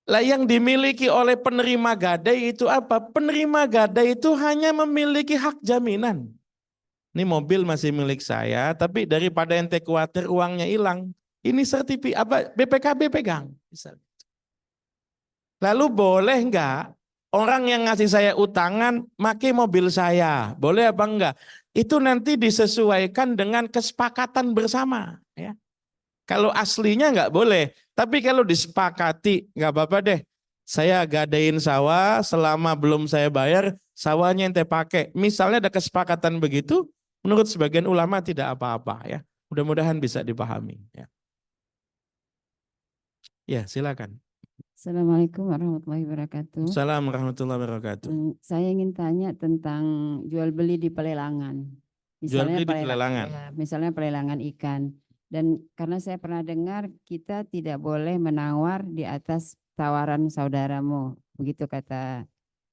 Lah yang dimiliki oleh penerima gadai itu apa? Penerima gadai itu hanya memiliki hak jaminan. Ini mobil masih milik saya, tapi daripada ente khawatir uangnya hilang, ini sertifikat BPKB pegang. Lalu boleh enggak orang yang ngasih saya utangan pakai mobil saya? Boleh apa enggak? Itu nanti disesuaikan dengan kesepakatan bersama. Ya. Kalau aslinya enggak boleh, tapi kalau disepakati enggak apa-apa deh. Saya gadain sawah, selama belum saya bayar, sawahnya ente pakai. Misalnya ada kesepakatan begitu, menurut sebagian ulama tidak apa-apa ya. Mudah-mudahan bisa dipahami. Ya, silakan. Assalamualaikum warahmatullahi wabarakatuh. Assalamualaikum warahmatullahi wabarakatuh. Saya ingin tanya tentang jual beli di pelelangan. Jual beli di pelelangan. Ya, misalnya pelelangan ikan. Dan karena saya pernah dengar kita tidak boleh menawar di atas tawaran saudaramu. Begitu kata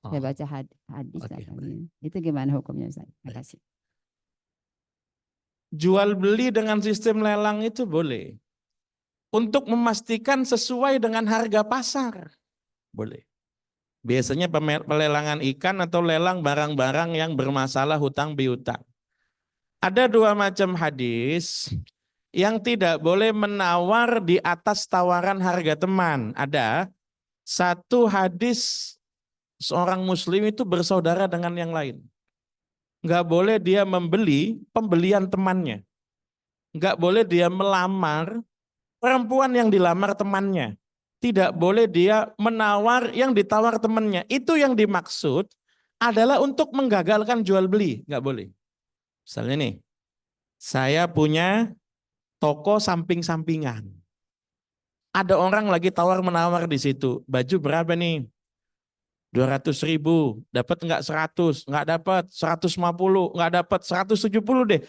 saya baca hadis. Oke, katanya. Itu gimana hukumnya Ustaz? Terima kasih. Jual beli dengan sistem lelang itu boleh. Untuk memastikan sesuai dengan harga pasar. Boleh. Biasanya pelelangan ikan atau lelang barang-barang yang bermasalah hutang piutang. Ada dua macam hadis yang tidak boleh menawar di atas tawaran harga teman. Ada satu hadis seorang muslim itu bersaudara dengan yang lain. Enggak boleh dia membeli pembelian temannya. Enggak boleh dia melamar perempuan yang dilamar temannya. Tidak boleh dia menawar yang ditawar temannya. Itu yang dimaksud adalah untuk menggagalkan jual beli. Enggak boleh. Misalnya nih, saya punya toko samping-sampingan. Ada orang lagi tawar menawar di situ. Baju berapa nih? 200.000. Dapat enggak 100? Enggak dapat. 150? Enggak dapat. 170 deh.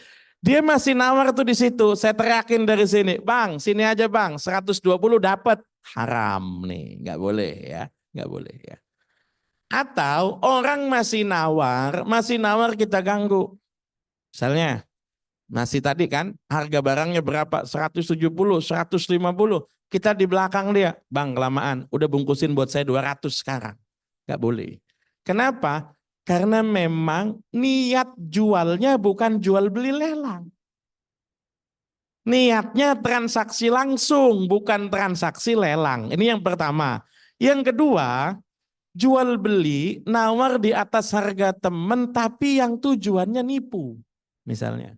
Dia masih nawar tuh di situ. Saya teriakin dari sini, bang, sini aja bang, 120 dapat. Haram nih, nggak boleh ya, nggak boleh ya. Atau orang masih nawar kita ganggu. Misalnya, masih tadi kan harga barangnya berapa? 170, 150. Kita di belakang dia, bang kelamaan, udah bungkusin buat saya 200 sekarang. Nggak boleh. Kenapa? Karena memang niat jualnya bukan jual beli lelang. Niatnya transaksi langsung, bukan transaksi lelang. Ini yang pertama. Yang kedua, jual beli nawar di atas harga temen tapi yang tujuannya nipu. Misalnya,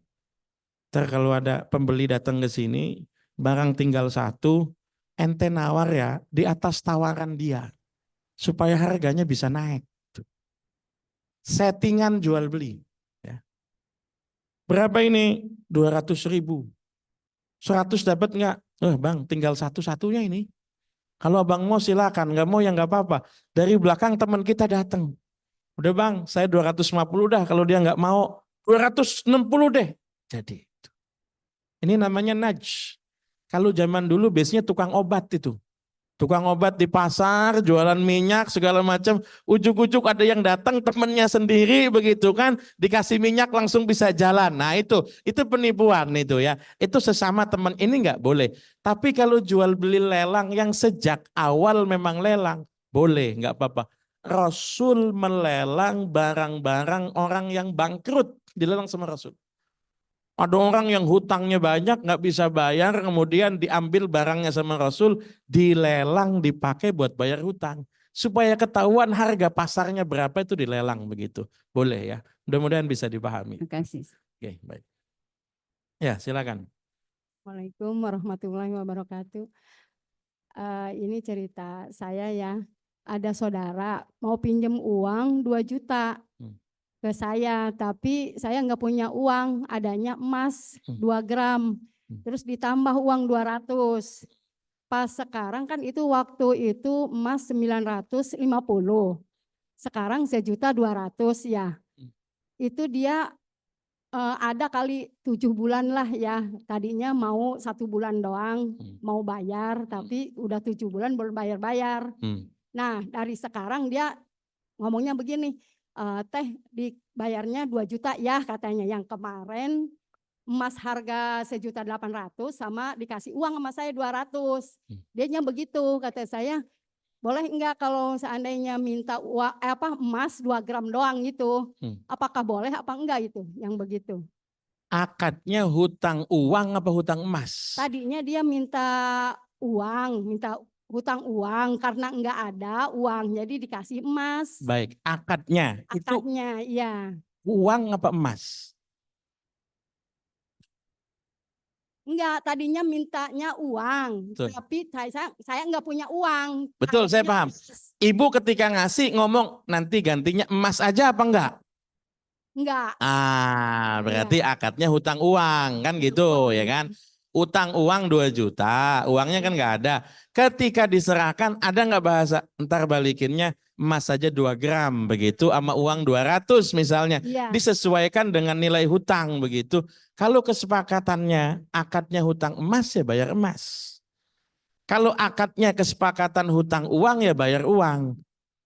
kalau ada pembeli datang ke sini, barang tinggal satu, ente nawar ya di atas tawaran dia. Supaya harganya bisa naik. Settingan jual beli. Ya. Berapa ini? 200.000. 100 dapat enggak? Bang, tinggal satu-satunya ini. Kalau abang mau silakan, enggak mau ya enggak apa-apa. Dari belakang teman kita datang. Udah bang, saya 250 dah. Kalau dia enggak mau, 260 deh. Jadi ini namanya nudge. Kalau zaman dulu biasanya tukang obat itu. Tukang obat di pasar, jualan minyak, segala macam. Ujuk-ujuk ada yang datang temennya sendiri begitu kan. Dikasih minyak langsung bisa jalan. Nah itu penipuan itu ya. Itu sesama teman ini nggak boleh. Tapi kalau jual beli lelang yang sejak awal memang lelang, boleh nggak apa-apa. Rasul melelang barang-barang orang yang bangkrut. Dilelang sama Rasul. Ada orang yang hutangnya banyak, nggak bisa bayar, kemudian diambil barangnya sama Rasul, dilelang, dipakai buat bayar hutang. Supaya ketahuan harga pasarnya berapa itu dilelang begitu. Boleh ya, mudah-mudahan bisa dipahami. Terima kasih. Oke, baik. Ya, silakan. Assalamualaikum warahmatullahi wabarakatuh. Ini cerita saya ya, ada saudara mau pinjem uang 2 juta. Ke saya, tapi saya nggak punya uang, adanya emas 2 gram, terus ditambah uang 200. Pas sekarang kan itu waktu itu emas 950, sekarang 1.200.000 ya. Itu dia ada kali 7 bulan lah ya, tadinya mau 1 bulan doang, mau bayar, tapi udah 7 bulan belum bayar-bayar. Nah dari sekarang dia ngomongnya begini, teh dibayarnya 2 juta ya katanya, yang kemarin emas harga 1.800.000 sama dikasih uang sama saya 200. Dianya begitu, kata saya, boleh enggak kalau seandainya minta uang emas 2 gram doang gitu, apakah boleh apa enggak itu yang begitu? Akadnya hutang uang apa hutang emas? Tadinya dia minta uang, minta hutang uang karena enggak ada uang, jadi dikasih emas. Baik, akadnya itu iya. uang apa emas? Enggak, tadinya mintanya uang, Betul. tapi saya enggak punya uang. Betul, saya Akhirnya paham. Ibu ketika ngasih ngomong nanti gantinya emas aja apa enggak? enggak. Berarti akadnya hutang uang kan gitu ya kan? Utang uang 2 juta, uangnya kan nggak ada. Ketika diserahkan ada nggak bahasa ntar balikinnya emas saja 2 gram begitu sama uang 200 misalnya. Iya. Disesuaikan dengan nilai hutang begitu. Kalau kesepakatannya akadnya hutang emas ya bayar emas. Kalau akadnya kesepakatan hutang uang ya bayar uang.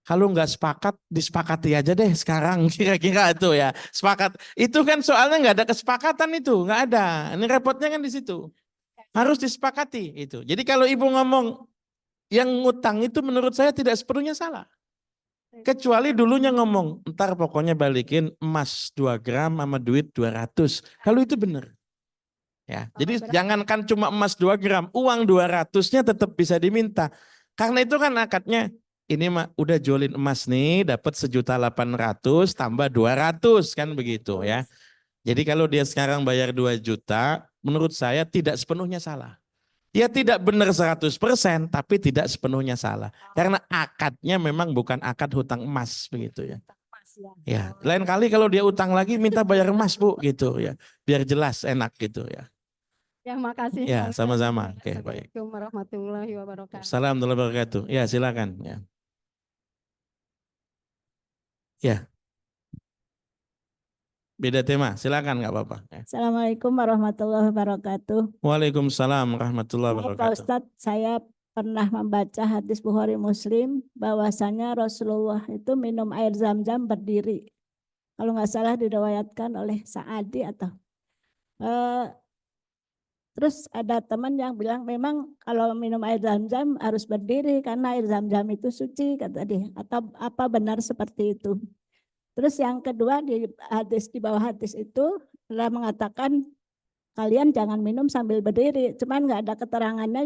Kalau nggak sepakat, disepakati aja deh sekarang kira-kira itu ya. Sepakat. Itu kan soalnya nggak ada kesepakatan itu, nggak ada. Ini repotnya kan di situ. Harus disepakati itu. Jadi kalau ibu ngomong yang ngutang itu menurut saya tidak sepenuhnya salah. Kecuali dulunya ngomong, ntar pokoknya balikin emas 2 gram sama duit 200. Kalau itu benar. Ya, jadi jangankan cuma emas 2 gram, uang 200-nya tetap bisa diminta. Karena itu kan akadnya ini mah udah jualin emas nih dapat 1.800.000 tambah 200 kan begitu ya. Jadi kalau dia sekarang bayar 2 juta menurut saya tidak sepenuhnya salah. Ya tidak benar 100% tapi tidak sepenuhnya salah. Karena akadnya memang bukan akad hutang emas begitu ya. Ya, lain kali kalau dia utang lagi minta bayar emas Bu gitu ya. Biar jelas enak gitu ya. Ya, makasih. Ya, sama-sama. Oke, baik. Assalamualaikum warahmatullahi wabarakatuh. Assalamualaikum warahmatullahi wabarakatuh. Ya, silakan ya. Ya. Beda tema, silakan nggak apa-apa. Ya. Assalamualaikum warahmatullahi wabarakatuh. Waalaikumsalam warahmatullahi Pak wabarakatuh. Ustadz, saya pernah membaca hadis Bukhari Muslim bahwasanya Rasulullah itu minum air zam-zam berdiri. Kalau nggak salah diriwayatkan oleh Sa'adi atau terus ada teman yang bilang memang kalau minum air zam-zam harus berdiri karena air zam-zam itu suci kata dia. Atau apa benar seperti itu? Terus yang kedua di bawah hadis itu telah mengatakan kalian jangan minum sambil berdiri. Cuman nggak ada keterangannya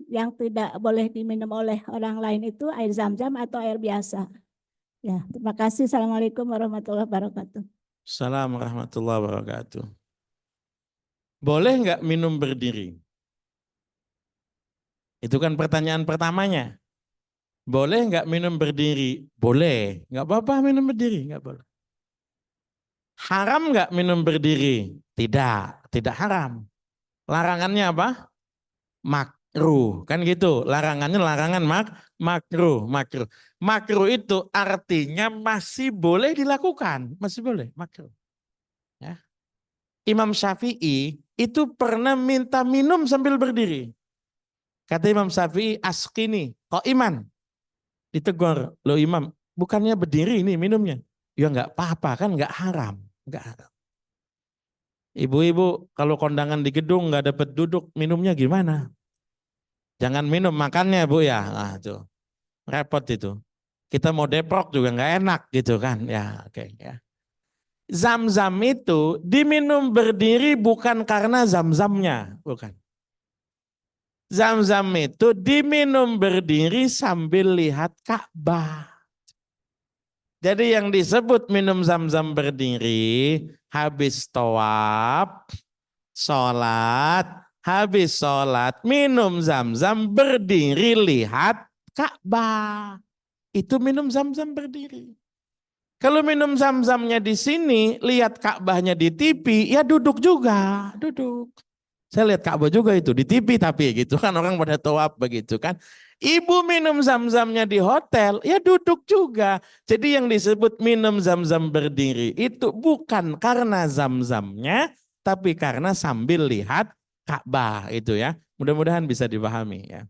yang tidak boleh diminum oleh orang lain itu air zam-zam atau air biasa. Ya, terima kasih. Assalamualaikum warahmatullahi wabarakatuh. Assalamualaikum warahmatullahi wabarakatuh. Boleh nggak minum berdiri? Itu kan pertanyaan pertamanya. Boleh nggak minum berdiri? Boleh. Nggak apa-apa minum berdiri, nggak boleh. Haram nggak minum berdiri? Tidak, tidak haram. Larangannya apa? Makruh, kan gitu. Larangannya larangan makruh. Makruh itu artinya masih boleh dilakukan, masih boleh makruh. Ya. Imam Syafi'i itu pernah minta minum sambil berdiri. Kata Imam Syafi'i, askini, kok iman? Ditegur, lo Imam, bukannya berdiri ini minumnya. Ya nggak apa-apa kan, nggak haram, nggak haram. Ibu-ibu kalau kondangan di gedung nggak dapat duduk, minumnya gimana? Jangan minum makannya Bu ya. Nah, tuh. Repot itu. Kita mau deprok juga nggak enak gitu kan. Ya, oke ya. Zam-zam itu diminum berdiri bukan karena zam-zamnya, bukan. Zam-zam itu diminum berdiri sambil lihat Ka'bah. Jadi yang disebut minum zam-zam berdiri, habis tawaf, sholat, habis sholat, minum zam-zam berdiri lihat Ka'bah. Itu minum zam-zam berdiri. Kalau minum zam-zamnya di sini, lihat Ka'bahnya di TV, ya duduk juga, duduk. Saya lihat Ka'bah juga itu di TV tapi gitu kan orang pada tawaf begitu kan. Ibu minum zam-zamnya di hotel, ya duduk juga. Jadi yang disebut minum zam-zam berdiri itu bukan karena zam-zamnya, tapi karena sambil lihat Ka'bah itu ya. Mudah-mudahan bisa dipahami ya.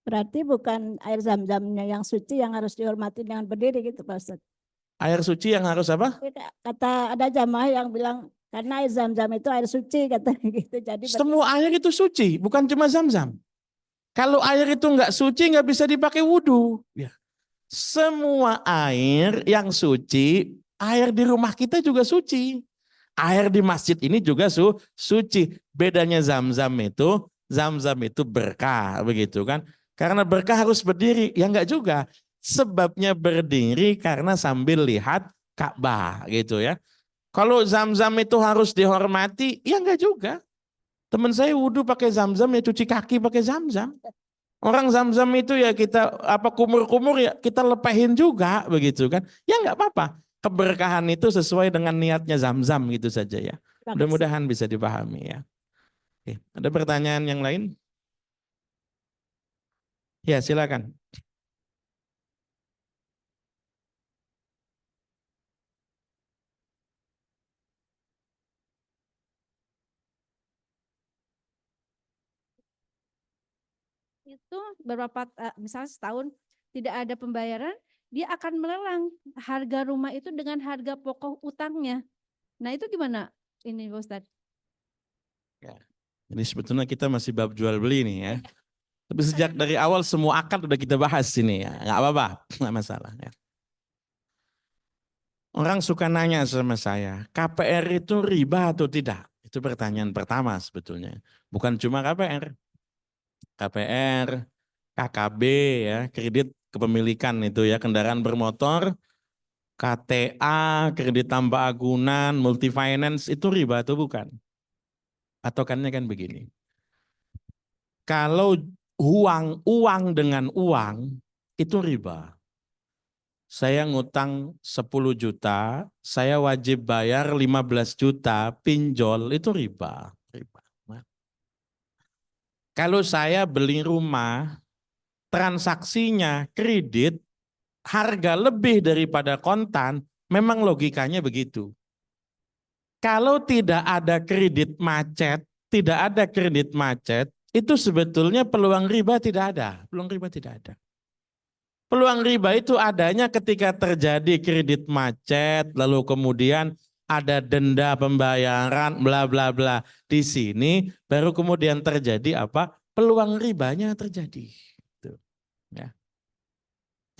Berarti bukan air zam-zamnya yang suci yang harus dihormati dengan berdiri gitu Pak Ustadz. Air suci yang harus apa? Kata ada jamaah yang bilang karena air zam-zam itu air suci katanya gitu. Jadi semua air itu suci, bukan cuma zam-zam. Kalau air itu nggak suci nggak bisa dipakai wudhu. Ya. Semua air yang suci, air di rumah kita juga suci. Air di masjid ini juga suci. Bedanya zam-zam itu berkah begitu kan. Karena berkah harus berdiri, ya enggak juga. Sebabnya berdiri karena sambil lihat Ka'bah gitu ya. Kalau zam-zam itu harus dihormati, ya enggak juga. Teman saya wudhu pakai zam-zam ya cuci kaki pakai zam-zam. Orang zam-zam itu ya kita kumur-kumur ya kita lepehin juga begitu kan. Ya nggak apa-apa. Keberkahan itu sesuai dengan niatnya zam-zam gitu saja ya. Mudah-mudahan bisa dipahami ya. Oke, ada pertanyaan yang lain? Ya silakan. Itu beberapa misalnya setahun tidak ada pembayaran, dia akan melelang harga rumah itu dengan harga pokok utangnya. Nah itu gimana ini Pak Ustadz? Ya. Ini sebetulnya kita masih bab jual beli nih ya. Tapi sejak dari awal semua akad udah kita bahas ini ya. Nggak apa-apa, nggak masalah ya. Orang suka nanya sama saya, KPR itu riba atau tidak? Itu pertanyaan pertama sebetulnya. Bukan cuma KPR. KPR, KKB ya, kredit kepemilikan itu ya, kendaraan bermotor, KTA, kredit tambah agunan, multifinance itu riba atau bukan? Patokannya kan begini. Kalau uang dengan uang itu riba. Saya ngutang 10 juta, saya wajib bayar 15 juta pinjol itu riba. Kalau saya beli rumah, transaksinya kredit, harga lebih daripada kontan, memang logikanya begitu. Kalau tidak ada kredit macet, itu sebetulnya peluang riba tidak ada. Peluang riba itu adanya ketika terjadi kredit macet, lalu kemudian ada denda pembayaran, bla bla bla. Di sini baru kemudian terjadi apa? Peluang ribanya terjadi. Tuh, ya.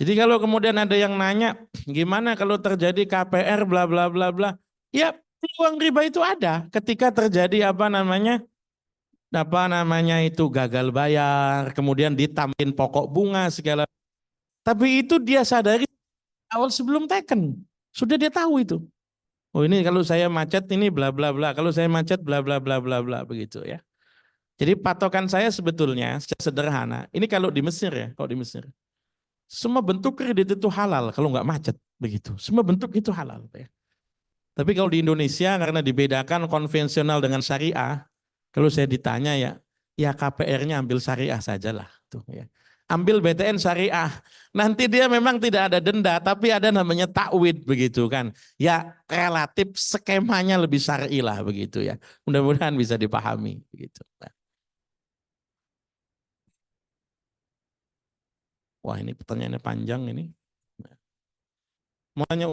Jadi kalau kemudian ada yang nanya, gimana kalau terjadi KPR, bla bla bla bla? Ya peluang riba itu ada ketika terjadi apa namanya itu gagal bayar, kemudian ditambahin pokok bunga segala. Tapi itu dia sadari awal sebelum teken. Sudah dia tahu itu. Oh ini kalau saya macet ini bla bla bla. Kalau saya macet bla bla bla bla bla begitu ya. Jadi patokan saya sebetulnya secara sederhana. Ini kalau di Mesir ya, kalau di Mesir. Semua bentuk kredit itu halal kalau nggak macet begitu. Semua bentuk itu halal ya. Tapi kalau di Indonesia karena dibedakan konvensional dengan syariah, kalau saya ditanya ya KPR-nya ambil syariah sajalah tuh ya. Ambil BTN syariah. Nanti dia memang tidak ada denda, tapi ada namanya takwid begitu kan. Ya relatif skemanya lebih syar'i lah begitu ya. Mudah-mudahan bisa dipahami begitu. Wah ini pertanyaannya panjang ini. Mau tanya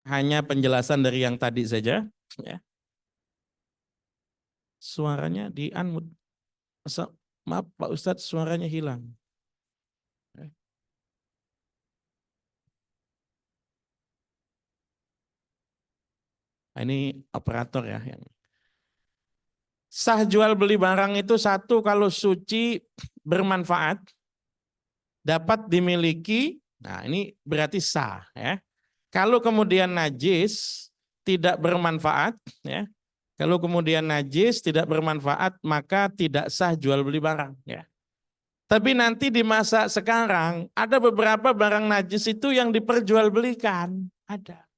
hanya penjelasan dari yang tadi saja. Ya. Suaranya di unmute. Maaf Pak Ustadz suaranya hilang. Ini operator ya. Sah jual beli barang itu satu kalau suci bermanfaat, dapat dimiliki, nah ini berarti sah ya. Kalau kemudian najis tidak bermanfaat ya. Kalau kemudian najis tidak bermanfaat maka tidak sah jual beli barang ya. Tapi nanti di masa sekarang ada beberapa barang najis itu yang diperjualbelikan, ada.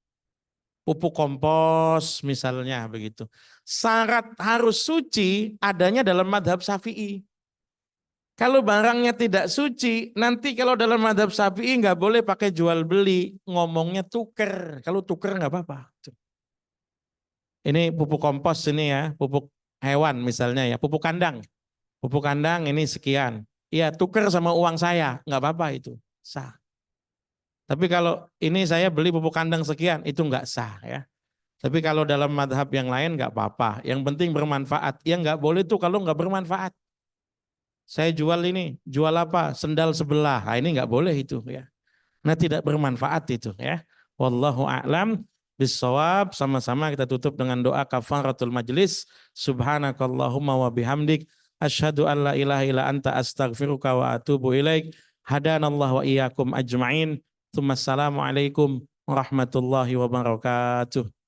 Pupuk kompos misalnya begitu. Syarat harus suci adanya dalam madhab Syafi'i. Kalau barangnya tidak suci, nanti kalau dalam madhab Syafi'i nggak boleh pakai jual beli, ngomongnya tuker. Kalau tuker nggak apa-apa. Ini pupuk kompos ini ya, pupuk hewan misalnya ya, pupuk kandang. Pupuk kandang ini sekian. Ya tuker sama uang saya, nggak apa-apa itu, sah. Tapi kalau ini saya beli pupuk kandang sekian, itu nggak sah ya. Tapi kalau dalam madhab yang lain nggak apa-apa. Yang penting bermanfaat. Yang nggak boleh tuh kalau nggak bermanfaat. Saya jual ini, jual apa? Sendal sebelah. Nah, ini nggak boleh itu ya. Nah tidak bermanfaat itu ya. Wallahu a'lam bissawab. Sama-sama kita tutup dengan doa kafaratul majlis. Subhanakallahumma wa bihamdik. Asyhadu an la ilaha illa anta astaghfiruka wa atubu ilaik. Hadanallahu wa iyyakum ajma'in. Assalamualaikum warahmatullahi wabarakatuh.